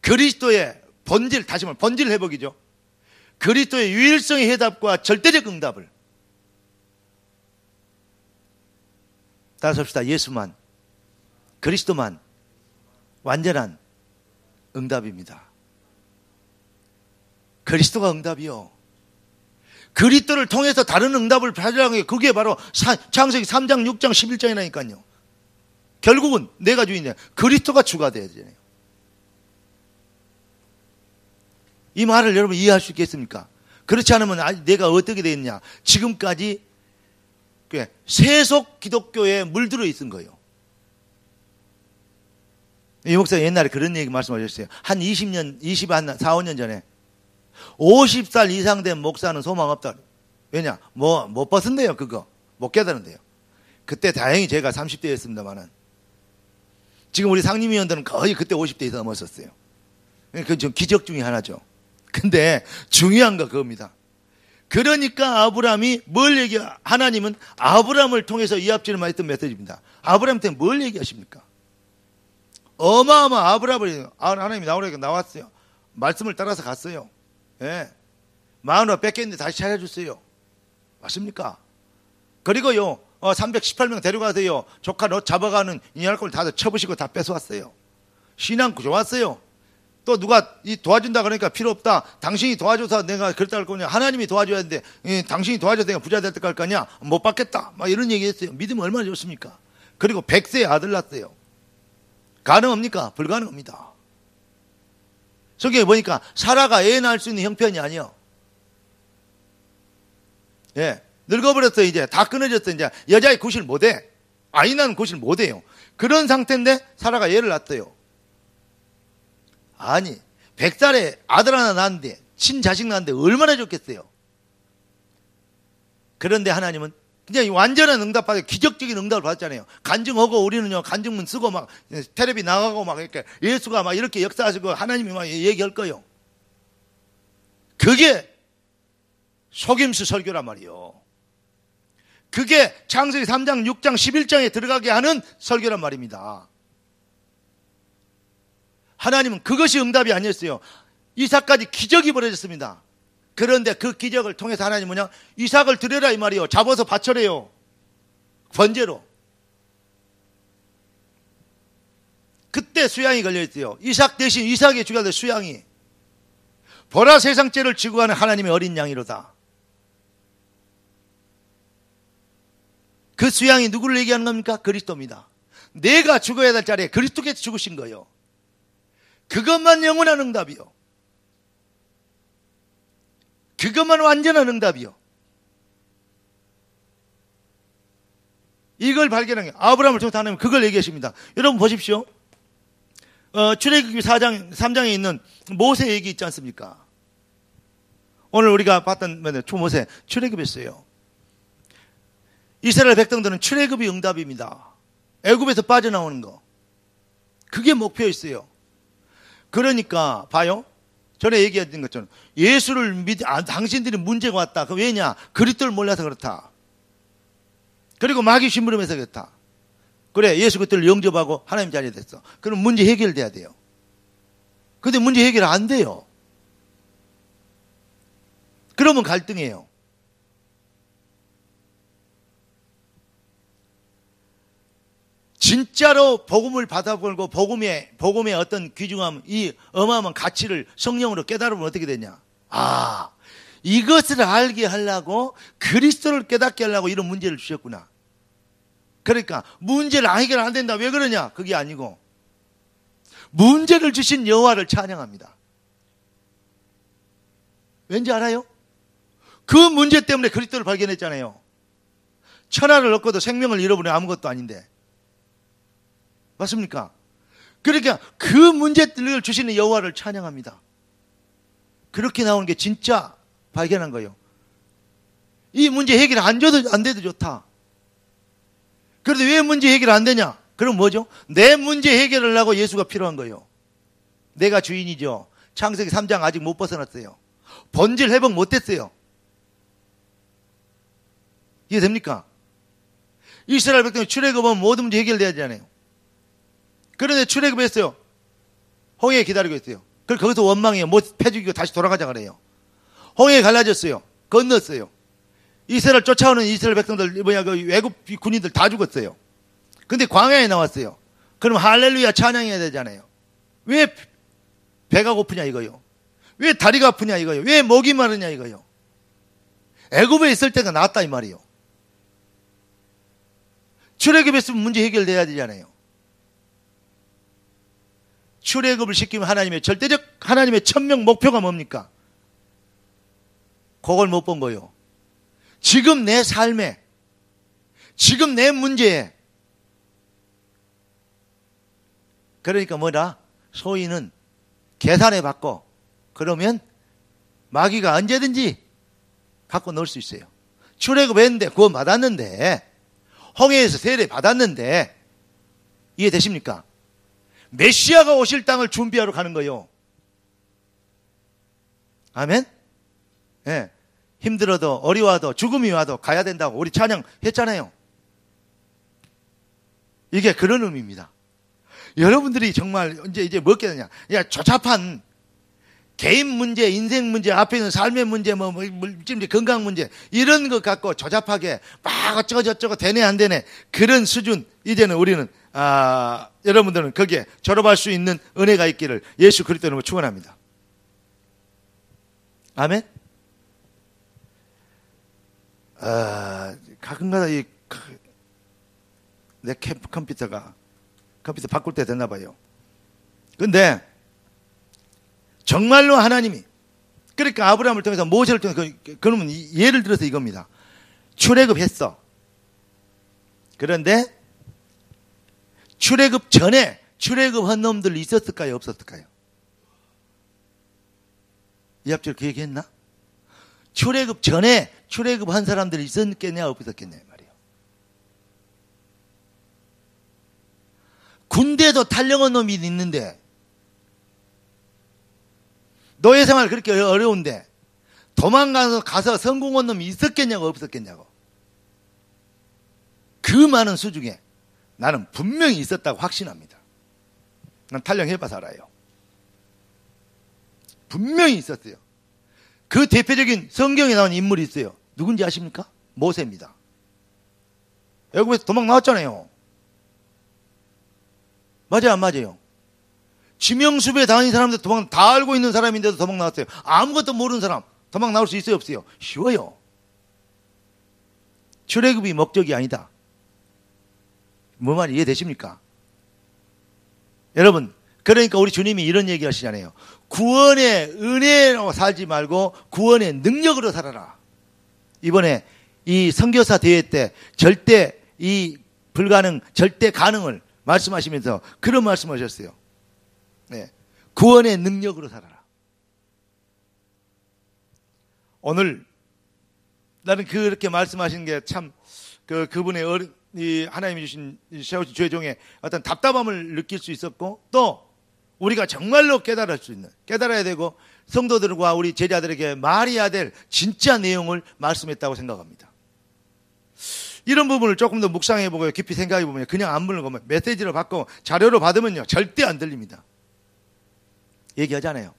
Speaker 1: 그리스도의 본질, 다시 말해 본질 회복이죠. 그리스도의 유일성의 해답과 절대적 응답을 따라서 합시다. 예수만, 그리스도만 완전한 응답입니다. 그리스도가 응답이요. 그리스도를 통해서 다른 응답을 받으라는 게 그게 바로 창세기 3장, 6장, 11장이라니까요. 결국은 내가 주인이야. 그리스도가 주가 돼야 되잖아요. 이 말을 여러분 이해할 수 있겠습니까? 그렇지 않으면 내가 어떻게 되겠냐. 지금까지 세속 기독교에 물들어 있은 거예요. 이 목사 옛날에 그런 얘기 말씀하셨어요. 한 20년, 4, 5년 전에 50살 이상 된 목사는 소망 없다. 왜냐? 못 벗은대요, 그거. 못 깨달은대요. 그때 다행히 제가 30대였습니다만은. 지금 우리 상임위원들은 거의 그때 50대 이상 넘었었어요. 그건 좀 기적 중에 하나죠. 근데 중요한 거 그겁니다. 그러니까 아브라함이 하나님은 아브라함을 통해서 이 앞전에 말했던 메시지입니다. 아브라함한테 뭘 얘기하십니까? 아브라함이 하나님이 나오라니까 나왔어요. 말씀을 따라서 갔어요. 예. 마누라 뺏겼는데 다시 찾아줬어요. 맞습니까? 그리고요, 318명 데려가세요. 조카 너 잡아가는 인연할걸 다 쳐부시고 다 뺏어왔어요. 신앙 좋았어요. 또 누가 도와준다 그러니까 필요 없다. 당신이 도와줘서 내가 그랬다 할 거냐. 하나님이 도와줘야 되는데 당신이 도와줘서 내가 부자 될 때 갈 거냐. 못 받겠다. 막 이런 얘기 했어요. 믿으면 얼마나 좋습니까? 그리고 100세의 아들 낳았어요. 가능합니까? 불가능합니다. 성경에 보니까 사라가 애 낳을 수 있는 형편이 아니요. 예. 늙어버렸어, 이제. 다 끊어졌어, 이제. 여자의 구실 못해. 아이 낳는 구실 못해요. 그런 상태인데 사라가 애를 낳았어요. 아니, 100살에 아들 하나 낳았는데, 친자식 낳았는데 얼마나 좋겠어요. 그런데 하나님은 그냥 완전한 응답받아 기적적인 응답을 받았잖아요. 간증하고 우리는요, 간증문 쓰고 막 텔레비 나가고 막 이렇게 예수가 막 이렇게 역사하시고 하나님이 막 얘기할 거예요. 그게 속임수 설교란 말이에요. 그게 창세기 3장, 6장, 11장에 들어가게 하는 설교란 말입니다. 하나님은 그것이 응답이 아니었어요. 이삭까지 기적이 벌어졌습니다. 그런데 그 기적을 통해서 하나님은 뭐냐? 이삭을 드려라 이 말이요. 잡아서 바쳐래요. 번제로. 그때 수양이 걸려있어요. 이삭 대신 이삭의 주가 될 수양이. 보라 세상 죄를 지고 가는 하나님의 어린 양이로다. 그 수양이 누구를 얘기하는 겁니까? 그리스도입니다. 내가 죽어야 될 자리에 그리스도께서 죽으신 거예요. 그것만 영원한 응답이요. 그것만 완전한 응답이요. 이걸 발견한 게 아브라함을 통해서 하나님 그걸 얘기하십니다. 여러분 보십시오. 출애굽기 3장에 있는 모세 얘기 있지 않습니까? 오늘 우리가 봤던 초모세 출애굽했어요. 이스라엘 백성들은 출애굽이 응답입니다. 애굽에서 빠져나오는 거. 그게 목표였어요. 그러니까 봐요. 전에 얘기했던 것처럼 예수를 당신들이 문제가 왔다. 그 왜냐? 그리스도를 몰라서 그렇다. 그리고 마귀 심부름해서 그렇다. 그래, 예수 그리스도를 영접하고 하나님 자리에 됐어. 그럼 문제 해결돼야 돼요. 근데 문제 해결 안 돼요. 그러면 갈등이에요. 진짜로 복음을 받아보고 복음의 어떤 귀중함, 이 어마어마한 가치를 성령으로 깨달으면 어떻게 되냐? 아, 이것을 알게 하려고 그리스도를 깨닫게 하려고 이런 문제를 주셨구나. 그러니까 문제를 해결 안 된다. 왜 그러냐? 그게 아니고 문제를 주신 여호와를 찬양합니다. 왠지 알아요? 그 문제 때문에 그리스도를 발견했잖아요. 천하를 얻고도 생명을 잃어버리면 아무것도 아닌데. 맞습니까? 그러니까 그 문제를 주시는 여호와를 찬양합니다. 그렇게 나오는 게 진짜 발견한 거예요. 이 문제 해결 안 돼도 좋다. 그런데 왜 문제 해결 안 되냐? 그럼 뭐죠? 내 문제 해결을 하고 예수가 필요한 거예요. 내가 주인이죠. 창세기 3장 아직 못 벗어났어요. 본질 회복 못 됐어요. 이해됩니까? 이스라엘 백성이 출애굽하면 모든 문제 해결돼야 되잖아요. 그런데 출애굽했어요. 홍해 기다리고 있어요. 그래서 거기서 원망해요. 못 패죽이고 다시 돌아가자 그래요. 홍해 갈라졌어요. 건넜어요. 이스라엘 쫓아오는 이스라엘 백성들, 그 외국 군인들 다 죽었어요. 근데 광야에 나왔어요. 그럼 할렐루야 찬양해야 되잖아요. 왜 배가 고프냐 이거요. 왜 다리가 아프냐 이거요. 왜 목이 마르냐 이거요. 애굽에 있을 때가 낫다 이 말이요. 출애굽했으면 문제 해결돼야 되잖아요. 출애굽을 시키면 하나님의 절대적 하나님의 천명 목표가 뭡니까? 그걸 못 본 거예요. 지금 내 삶에, 지금 내 문제에. 그러니까 뭐다? 소위는 계산해 받고 그러면 마귀가 언제든지 갖고 넣을 수 있어요. 출애굽했는데 구원 받았는데 홍해에서 세례 받았는데 이해되십니까? 메시아가 오실 땅을 준비하러 가는 거예요. 아멘? 예. 네. 힘들어도 어려워도 죽음이 와도 가야 된다고 우리 찬양했잖아요. 이게 그런 의미입니다. 여러분들이 정말 이제 뭐 겠느냐? 야, 조잡한 개인 문제, 인생 문제, 앞에 있는 삶의 문제, 지금 건강 문제 이런 것 갖고 조잡하게 막 어쩌고 되네 안 되네 그런 수준 이제는 우리는 여러분들은 거기에 졸업할 수 있는 은혜가 있기를 예수 그리스도로 축원합니다. 아멘. 가끔가다 내 컴퓨터 바꿀 때 됐나 봐요. 근데 정말로 하나님이 그러니까 아브라함을 통해서 모세를 통해서 그러면 예를 들어서 이겁니다. 출애굽했어. 그런데 출애굽 전에 출애굽한 놈들 있었을까요? 없었을까요? 이 앞줄 그 얘기했나? 출애굽 전에 출애굽한 사람들이 있었겠냐 없었겠냐 말이에요. 군대도 탈영한 놈이 있는데 노예 생활 그렇게 어려운데 도망가서 성공한 놈이 있었겠냐고 없었겠냐고. 그 많은 수 중에 나는 분명히 있었다고 확신합니다. 난 탈영해봐서 알아요. 분명히 있었어요. 그 대표적인 성경에 나온 인물이 있어요. 누군지 아십니까? 모세입니다. 애굽에서 도망 나왔잖아요. 맞아요, 안 맞아요? 지명수배 당한 사람들 다 알고 있는 사람인데도 도망 나왔어요. 아무것도 모르는 사람 도망 나올 수 있어요, 없어요? 쉬워요. 출애굽이 목적이 아니다. 뭐 말이 이해되십니까? 여러분, 그러니까 우리 주님이 이런 얘기 하시잖아요. 구원의 은혜로 살지 말고 구원의 능력으로 살아라. 이번에 이 선교사 대회 때 절대 절대 가능을 말씀하시면서 그런 말씀하셨어요. 네. 구원의 능력으로 살아라. 오늘 나는 그렇게 말씀하신 게 참 그분의 하나님이 세우신 죄 중에 어떤 답답함을 느낄 수 있었고 또 우리가 정말로 깨달아야 되고 성도들과 우리 제자들에게 말해야 될 진짜 내용을 말씀했다고 생각합니다. 이런 부분을 조금 더 묵상해보고 깊이 생각해보면 그냥 안문을 보면 메시지로 받고 자료로 받으면요 절대 안 들립니다. 얘기하잖아요.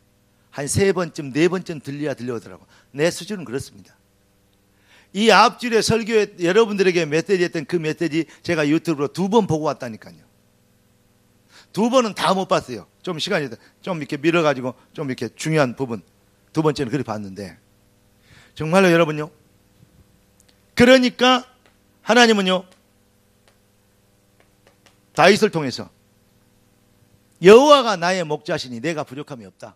Speaker 1: 한 3번쯤 4번쯤 들려야 들려오더라고. 내 수준은 그렇습니다. 이 앞줄에 설교에 여러분들에게 메시지 했던 그 메시지 제가 유튜브로 2번 보고 왔다니까요. 2번은 다 못 봤어요. 좀 시간이 좀 이렇게 밀어가지고 좀 이렇게 중요한 부분 2번째는 그렇게 봤는데 정말로 여러분요. 그러니까 하나님은요 다윗을 통해서 여호와가 나의 목자시니 내가 부족함이 없다.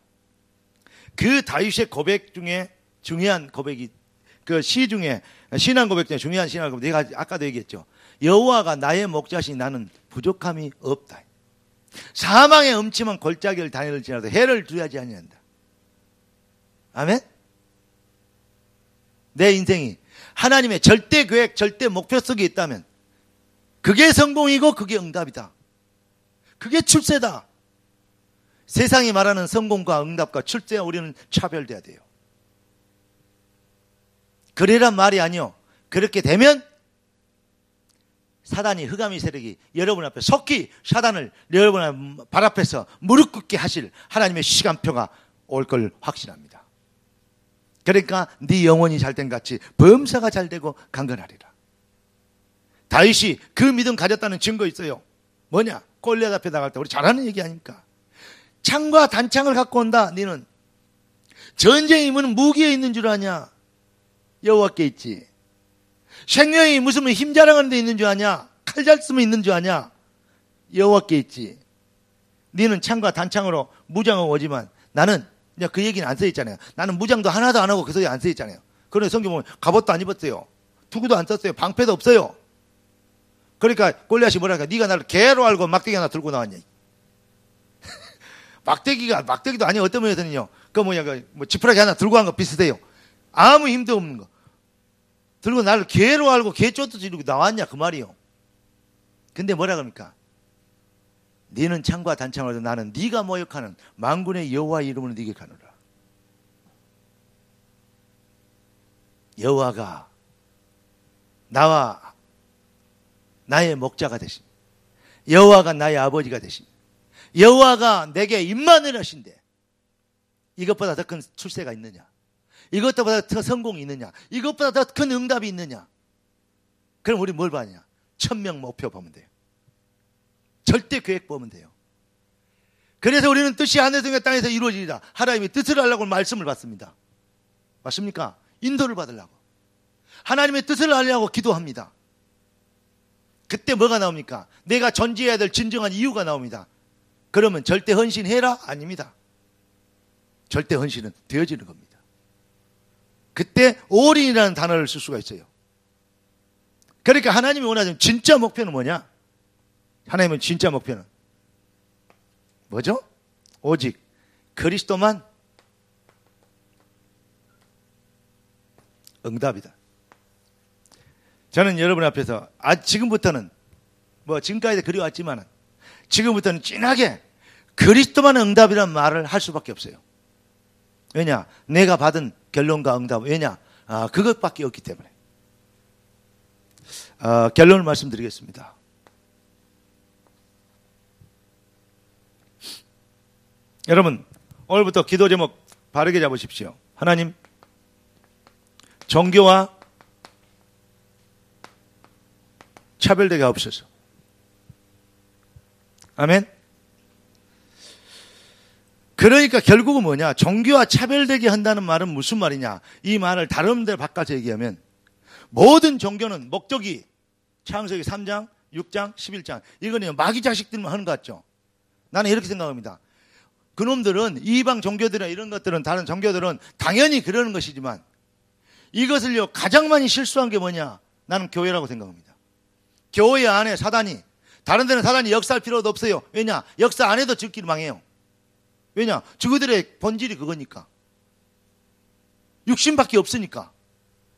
Speaker 1: 그 다윗의 고백 중에 중요한 고백이 그 시 중에 신앙 고백 중에 중요한 신앙 고백 내가 아까도 얘기했죠. 여호와가 나의 목자시니 나는 부족함이 없다. 사망의 음침한 골짜기를 다닐지라도 해를 두려워하지 아니한다. 아멘. 내 인생이 하나님의 절대 계획, 절대 목표 속에 있다면 그게 성공이고 그게 응답이다. 그게 출세다. 세상이 말하는 성공과 응답과 출세와 우리는 차별돼야 돼요. 그래란 말이 아니요. 그렇게 되면 사단이 흑암의 세력이 여러분 앞에 속히 사단을 여러분 발 앞에서 무릎 꿇게 하실 하나님의 시간표가 올 걸 확신합니다. 그러니까 네 영혼이 잘된 같이 범사가 잘되고 강건하리라. 다윗이 그 믿음 가졌다는 증거 있어요. 뭐냐? 골리앗 앞에 나갈 때 우리 잘 아는 얘기 아닙니까? 창과 단창을 갖고 온다. 너는 전쟁의 힘은 무기에 있는 줄 아냐? 여호와께 있지. 생명이 무슨 힘 자랑하는 데 있는 줄 아냐? 칼 잘 쓰면 있는 줄 아냐? 여호와께 있지. 너는 창과 단창으로 무장하고 오지만 나는 그 얘기는 안 써있잖아요. 나는 무장도 하나도 안 하고 그 소리 안 써있잖아요. 그런데 성경 보면 갑옷도 안 입었어요. 투구도 안 썼어요. 방패도 없어요. 그러니까 골리앗이 뭐랄까? 네가 나를 개로 알고 막대기 하나 들고 나왔냐? 막대기도 아니야. 어떤 면에서는요. 뭐 지푸라기 하나 들고 간 거 비슷해요. 아무 힘도 없는 거. 들고 나를 개로 알고 개쫓도 지르고 나왔냐 그 말이요. 근데 뭐라 그럽니까? 너는 창과 단창으로 나는 네가 모욕하는 만군의 여호와의 이름으로 네게 가노라. 여호와가 나와 나의 목자가 되신 여호와가 나의 아버지가 되신 여호와가 내게 임만을 하신대. 이것보다 더 큰 출세가 있느냐? 이것보다 더 성공이 있느냐? 이것보다 더 큰 응답이 있느냐? 그럼 우리 뭘 봐야 하냐? 1000명 목표 보면 돼요. 절대 계획 보면 돼요. 그래서 우리는 뜻이 하늘과 땅에서 이루어지리라. 하나님이 뜻을 하려고 말씀을 받습니다. 맞습니까? 인도를 받으려고. 하나님의 뜻을 하려고 기도합니다. 그때 뭐가 나옵니까? 내가 존재해야 될 진정한 이유가 나옵니다. 그러면 절대 헌신해라? 아닙니다. 절대 헌신은 되어지는 겁니다. 그때 올인이라는 단어를 쓸 수가 있어요. 그러니까 하나님이 원하는 진짜 목표는 뭐냐? 하나님은 진짜 목표는 뭐죠? 오직 그리스도만 응답이다. 저는 여러분 앞에서 지금부터는 지금까지도 그리워왔지만 지금부터는 진하게 그리스도만 응답이란 말을 할 수밖에 없어요. 왜냐? 내가 받은 결론과 응답. 왜냐? 그것밖에 없기 때문에. 결론을 말씀드리겠습니다. 여러분, 오늘부터 기도 제목 바르게 잡으십시오. 하나님, 종교와 차별되게 하옵소서. 아멘. 그러니까 결국은 뭐냐? 종교와 차별되게 한다는 말은 무슨 말이냐? 이 말을 다른 데로 바꿔서 얘기하면 모든 종교는 목적이 창세기 3장, 6장, 11장 이거는 마귀 자식들만 하는 것 같죠? 나는 이렇게 생각합니다. 그놈들은 이방 종교들이나 이런 것들은 다른 종교들은 당연히 그러는 것이지만 이것을요 가장 많이 실수한 게 뭐냐? 나는 교회라고 생각합니다. 교회 안에 사단이 다른 데는 사단이 역사할 필요도 없어요. 왜냐? 역사 안 해도 적기를 망해요. 왜냐? 저그들의 본질이 그거니까. 육신밖에 없으니까.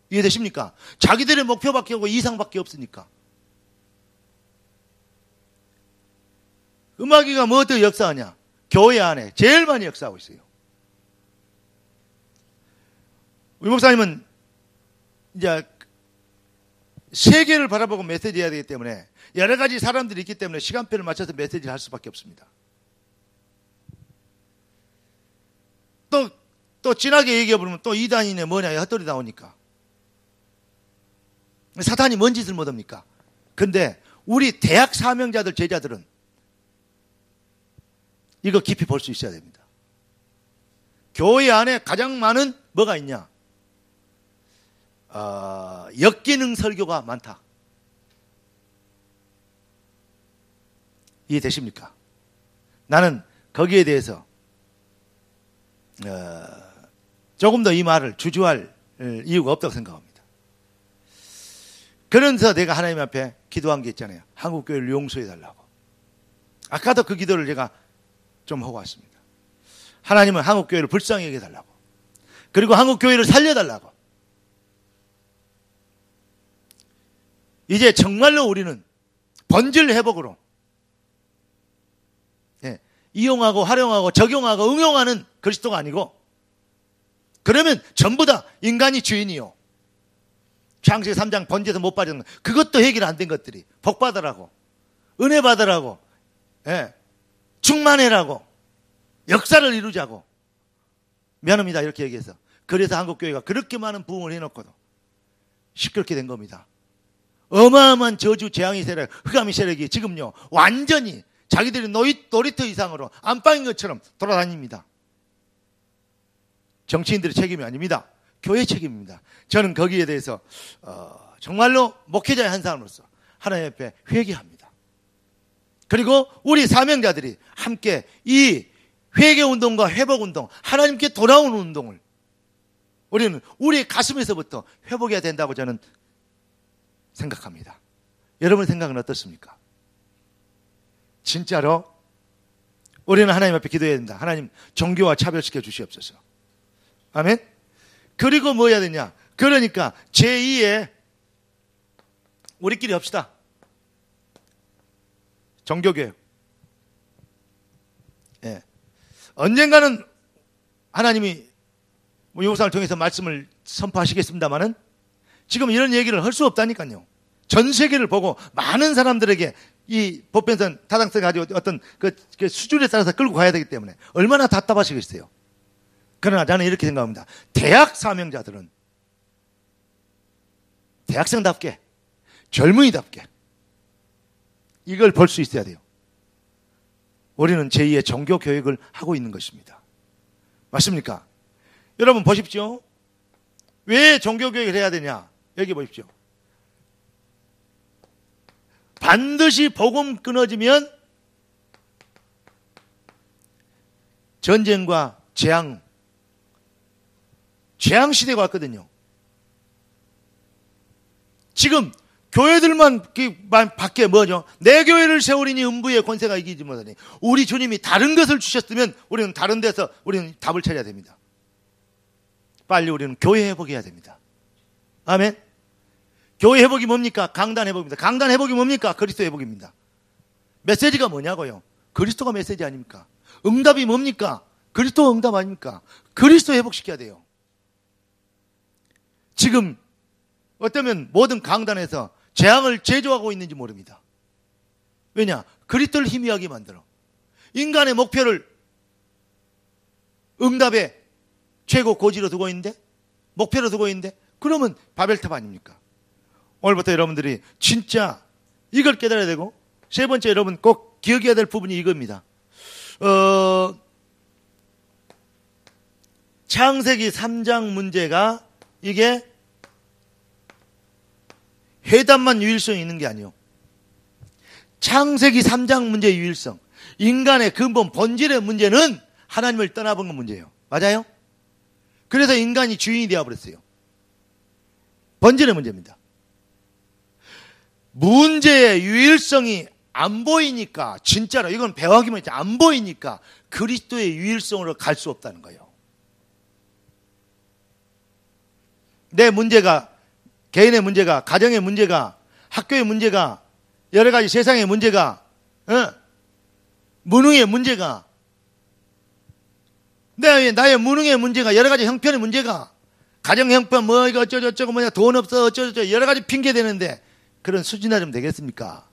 Speaker 1: 이해되십니까? 자기들의 목표밖에 없고 이상밖에 없으니까. 음악이가 뭐 어떻게 역사하냐? 교회 안에 제일 많이 역사하고 있어요. 우리 목사님은 이제 세계를 바라보고 메시지 해야 되기 때문에 여러 가지 사람들이 있기 때문에 시간표를 맞춰서 메시지를 할 수밖에 없습니다. 또 진하게 얘기해보면 또 이단이네 뭐냐 헛소리 나오니까. 사탄이 뭔 짓을 못합니까? 근데 우리 대학 사명자들 제자들은 이거 깊이 볼 수 있어야 됩니다. 교회 안에 가장 많은 뭐가 있냐? 역기능 설교가 많다. 이해되십니까? 나는 거기에 대해서 조금 더 이 말을 주저할 이유가 없다고 생각합니다. 그래서 내가 하나님 앞에 기도한 게 있잖아요. 한국교회를 용서해달라고. 아까도 그 기도를 제가 좀 하고 왔습니다. 하나님은 한국교회를 불쌍히 여겨달라고. 그리고 한국교회를 살려달라고. 이제 정말로 우리는 본질 회복으로 이용하고 활용하고 적용하고 응용하는 그리스도가 아니고, 그러면 전부 다 인간이 주인이요. 창세기 3장 번제에서 못 받은 그것도 해결 안 된 것들이 복 받으라고, 은혜 받으라고, 충만해라고, 역사를 이루자고, 미안합니다 이렇게 얘기해서. 그래서 한국교회가 그렇게 많은 부흥을 해놓고도 시끄럽게 된 겁니다. 어마어마한 저주 재앙의 세력, 흑암의 세력이 지금요 완전히 자기들이 놀이터 이상으로 안방인 것처럼 돌아다닙니다. 정치인들의 책임이 아닙니다. 교회 책임입니다. 저는 거기에 대해서 정말로 목회자의 한 사람으로서 하나님 앞에 회개합니다. 그리고 우리 사명자들이 함께 이 회개운동과 회복운동, 하나님께 돌아오는 운동을 우리는 우리 가슴에서부터 회복해야 된다고 저는 생각합니다. 여러분의 생각은 어떻습니까? 진짜로 우리는 하나님 앞에 기도해야 된다. 하나님 종교와 차별시켜 주시옵소서. 아멘. 그리고 뭐 해야 되냐? 그러니까 제2의 우리끼리 합시다. 종교교육. 언젠가는 하나님이 요구사를 통해서 말씀을 선포하시겠습니다만은 지금 이런 얘기를 할 수 없다니까요. 전 세계를 보고 많은 사람들에게 이 보편성 타당성 가지고 어떤 그 수준에 따라서 끌고 가야 되기 때문에 얼마나 답답하시겠어요. 그러나 저는 이렇게 생각합니다. 대학 사명자들은 대학생답게, 젊은이답게 이걸 볼 수 있어야 돼요. 우리는 제2의 종교 교육을 하고 있는 것입니다. 맞습니까? 여러분 보십시오. 왜 종교 교육을 해야 되냐? 여기 보십시오. 반드시 복음 끊어지면 전쟁과 재앙 시대가 왔거든요. 지금 교회들만 밖에 뭐죠? 내 교회를 세우리니 음부의 권세가 이기지 못하니. 우리 주님이 다른 것을 주셨으면 우리는 다른 데서 우리는 답을 찾아야 됩니다. 빨리 우리는 교회 회복해야 됩니다. 아멘. 교회 회복이 뭡니까? 강단 회복입니다. 강단 회복이 뭡니까? 그리스도 회복입니다. 메시지가 뭐냐고요? 그리스도가 메시지 아닙니까? 응답이 뭡니까? 그리스도 응답 아닙니까? 그리스도 회복시켜야 돼요. 지금 어쩌면 모든 강단에서 재앙을 제조하고 있는지 모릅니다. 왜냐? 그리스도를 희미하게 만들어. 인간의 목표를 응답의 최고 고지로 두고 있는데, 목표로 두고 있는데, 그러면 바벨탑 아닙니까? 오늘부터 여러분들이 진짜 이걸 깨달아야 되고, 세 번째 여러분 꼭 기억해야 될 부분이 이겁니다. 창세기 3장 문제가 이게 회담만 유일성이 있는 게 아니에요. 창세기 3장 문제의 유일성, 인간의 근본 본질의 문제는 하나님을 떠나본 문제예요. 맞아요? 그래서 인간이 주인이 되어버렸어요. 본질의 문제입니다. 문제의 유일성이 안 보이니까, 진짜로 이건 배워하기만 했지 안 보이니까 그리스도의 유일성으로 갈 수 없다는 거예요. 내 문제가, 개인의 문제가, 가정의 문제가, 학교의 문제가, 여러 가지 세상의 문제가, 무능의 문제가, 나의 무능의 문제가, 여러 가지 형편의 문제가 가정 형편 뭐 이거 어쩌고저쩌고 뭐냐 돈 없어 어쩌고저쩌고 여러 가지 핑계 대는데 그런 수준화 좀 되겠습니까?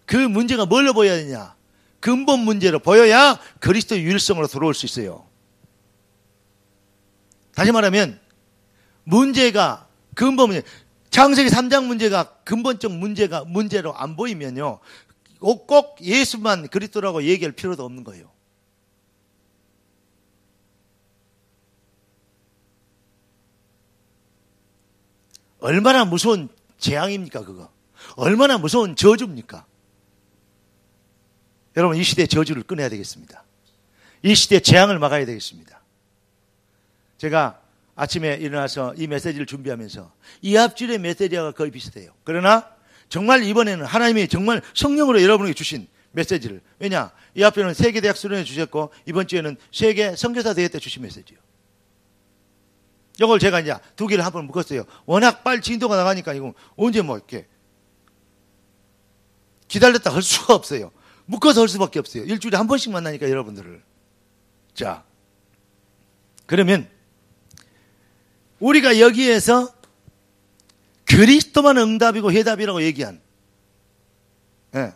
Speaker 1: 그 문제가 뭘로 보여야 되냐? 근본 문제로 보여야 그리스도 유일성으로 돌아올 수 있어요. 다시 말하면 문제가 근본 문제, 창세기 3장 문제가 근본적 문제로 안 보이면요, 꼭 예수만 그리스도라고 얘기할 필요도 없는 거예요. 얼마나 무서운 재앙입니까, 그거? 얼마나 무서운 저주입니까? 여러분, 이 시대의 저주를 끊어야 되겠습니다. 이 시대의 재앙을 막아야 되겠습니다. 제가 아침에 일어나서 이 메시지를 준비하면서 이 앞줄의 메시지와 거의 비슷해요. 그러나 정말 이번에는 하나님이 정말 성령으로 여러분에게 주신 메시지를, 왜냐? 이 앞에는 세계대학 수련회 주셨고 이번 주에는 세계 선교사 대회 때 주신 메시지예요. 이걸 제가 이제 두 개를 한번 묶었어요. 워낙 빨리 진도가 나가니까 이거 언제 뭐 이렇게 기다렸다 할 수가 없어요. 묶어서 할 수밖에 없어요. 일주일에 한 번씩 만나니까 여러분들을. 자, 그러면 우리가 여기에서 그리스도만 응답이고 해답이라고 얘기한, 예,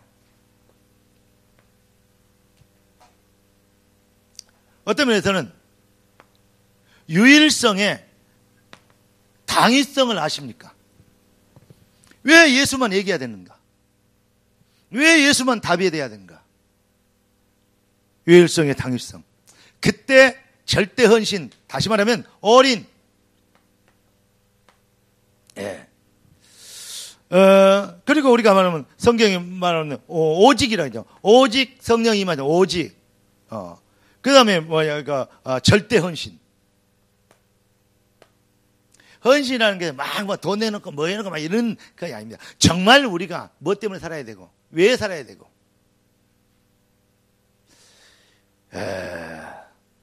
Speaker 1: 어떤 면에서는 유일성의 당위성을 아십니까? 왜 예수만 얘기해야 되는가? 왜 예수만 답이 돼야 되는가? 유일성의 당위성. 그때 절대 헌신, 다시 말하면 어린, 예. 그리고 우리가 말하면 성경이 말하는 오직이라죠. 오직 성령이 임하죠. 오직. 그 다음에 뭐야, 절대 헌신. 헌신이라는 게 막 돈 내놓고 뭐 해놓고 막 이런 게 아닙니다. 정말 우리가 뭐 때문에 살아야 되고, 왜 살아야 되고.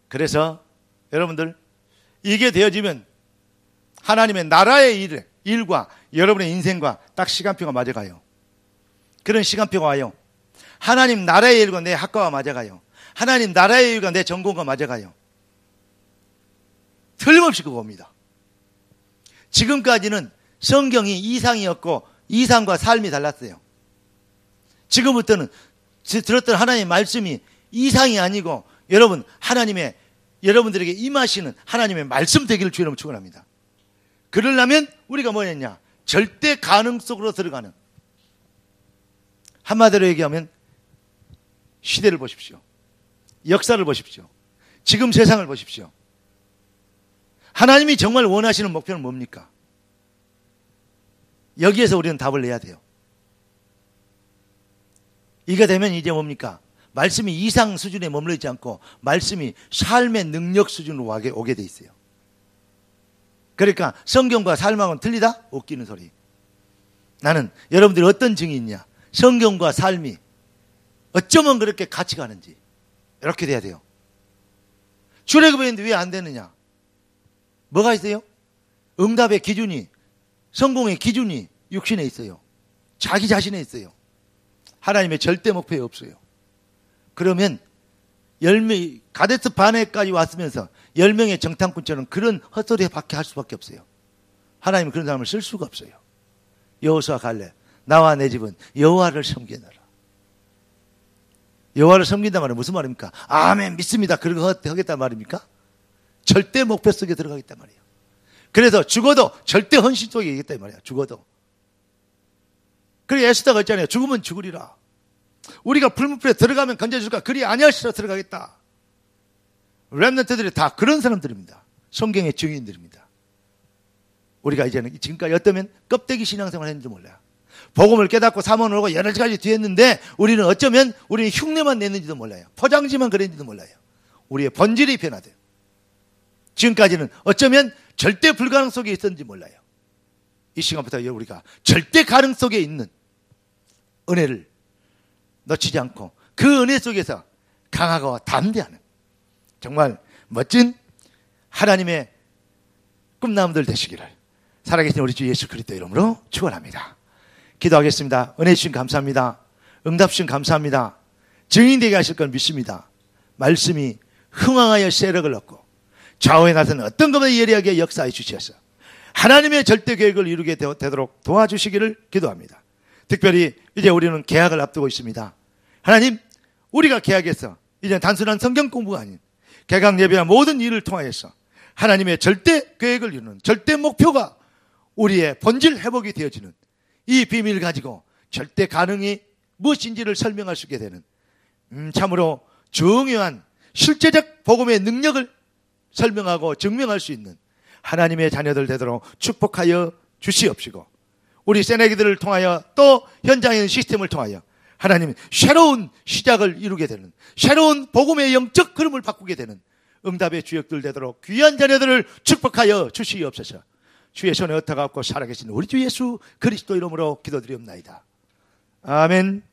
Speaker 1: 그래서 여러분들, 이게 되어지면 하나님의 나라의 일과 여러분의 인생과 딱 시간표가 맞아가요. 그런 시간표가 와요. 하나님 나라의 일과 내 학과가 맞아가요. 하나님 나라의 일과 내 전공과 맞아가요. 틀림없이 그겁니다. 지금까지는 성경이 이상이었고 이상과 삶이 달랐어요. 지금부터는 들었던 하나님의 말씀이 이상이 아니고 여러분, 하나님의, 여러분들에게 임하시는 하나님의 말씀 되기를 주님으로 축원합니다. 그러려면 우리가 뭐였냐? 절대 가능 속으로 들어가는, 한마디로 얘기하면 시대를 보십시오. 역사를 보십시오. 지금 세상을 보십시오. 하나님이 정말 원하시는 목표는 뭡니까? 여기에서 우리는 답을 내야 돼요. 이게 되면 이제 뭡니까? 말씀이 이상 수준에 머물러 있지 않고 말씀이 삶의 능력 수준으로 오게 돼 있어요. 그러니까 성경과 삶하고는 틀리다? 웃기는 소리. 나는 여러분들이 어떤 증이 있냐? 성경과 삶이 어쩌면 그렇게 같이 가는지 이렇게 돼야 돼요. 출애굽했는데 왜 안 되느냐? 뭐가 있어요? 응답의 기준이, 성공의 기준이 육신에 있어요. 자기 자신에 있어요. 하나님의 절대 목표에 없어요. 그러면 10명, 가데스 바네까지 왔으면서 10명의 정탐꾼처럼 그런 헛소리 밖에 할 수밖에 없어요. 하나님은 그런 사람을 쓸 수가 없어요. 여호수아 갈렙, 나와 내 집은 여호와를 섬기노라. 여호와를 섬긴단 말은 무슨 말입니까? 아멘, 믿습니다. 그러고 하겠단 말입니까? 절대 목표 속에 들어가겠단 말이에요. 그래서 죽어도 절대 헌신 속에 있겠단 말이에요. 죽어도. 그래 에스더가 했잖아요. 죽으면 죽으리라. 우리가 불문풀에 들어가면 건져줄까? 그리 아니하시라 들어가겠다. 렘넌트들이 다 그런 사람들입니다. 성경의 증인들입니다. 우리가 이제는 지금까지 어쩌면 껍데기 신앙생활을 했는지 몰라요. 복음을 깨닫고 사모를 하고 여러 가지 뒤에 했는데 우리는 어쩌면 우리는 흉내만 냈는지도 몰라요. 포장지만 그랬는지도 몰라요. 우리의 본질이 변화돼요. 지금까지는 어쩌면 절대 불가능 속에 있었는지 몰라요. 이 시간부터 우리가 절대 가능 속에 있는 은혜를 놓치지 않고 그 은혜 속에서 강하고 담대하는 정말 멋진 하나님의 꿈나무들 되시기를 살아계신 우리 주 예수 그리스도 이름으로 축원합니다. 기도하겠습니다. 은혜 주신 감사합니다. 응답 주신 감사합니다. 증인되게 하실 걸 믿습니다. 말씀이 흥황하여 세력을 얻고 좌우에 나서는 어떤 것보다 예리하게 역사해 주셔서 하나님의 절대 계획을 이루게 되도록 도와주시기를 기도합니다. 특별히 이제 우리는 개학을 앞두고 있습니다. 하나님, 우리가 개학해서 이제 단순한 성경 공부가 아닌 개강 예배와 모든 일을 통하여서 하나님의 절대 계획을 이루는 절대 목표가 우리의 본질 회복이 되어지는 이 비밀을 가지고 절대 가능이 무엇인지를 설명할 수 있게 되는 참으로 중요한 실제적 복음의 능력을 설명하고 증명할 수 있는 하나님의 자녀들 되도록 축복하여 주시옵시고, 우리 새내기들을 통하여 또 현장에 있는 시스템을 통하여 하나님 새로운 시작을 이루게 되는, 새로운 복음의 영적 흐름을 바꾸게 되는 응답의 주역들 되도록 귀한 자녀들을 축복하여 주시옵소서. 주의 손에 얻어갖고 살아계신 우리 주 예수 그리스도 이름으로 기도드리옵나이다. 아멘.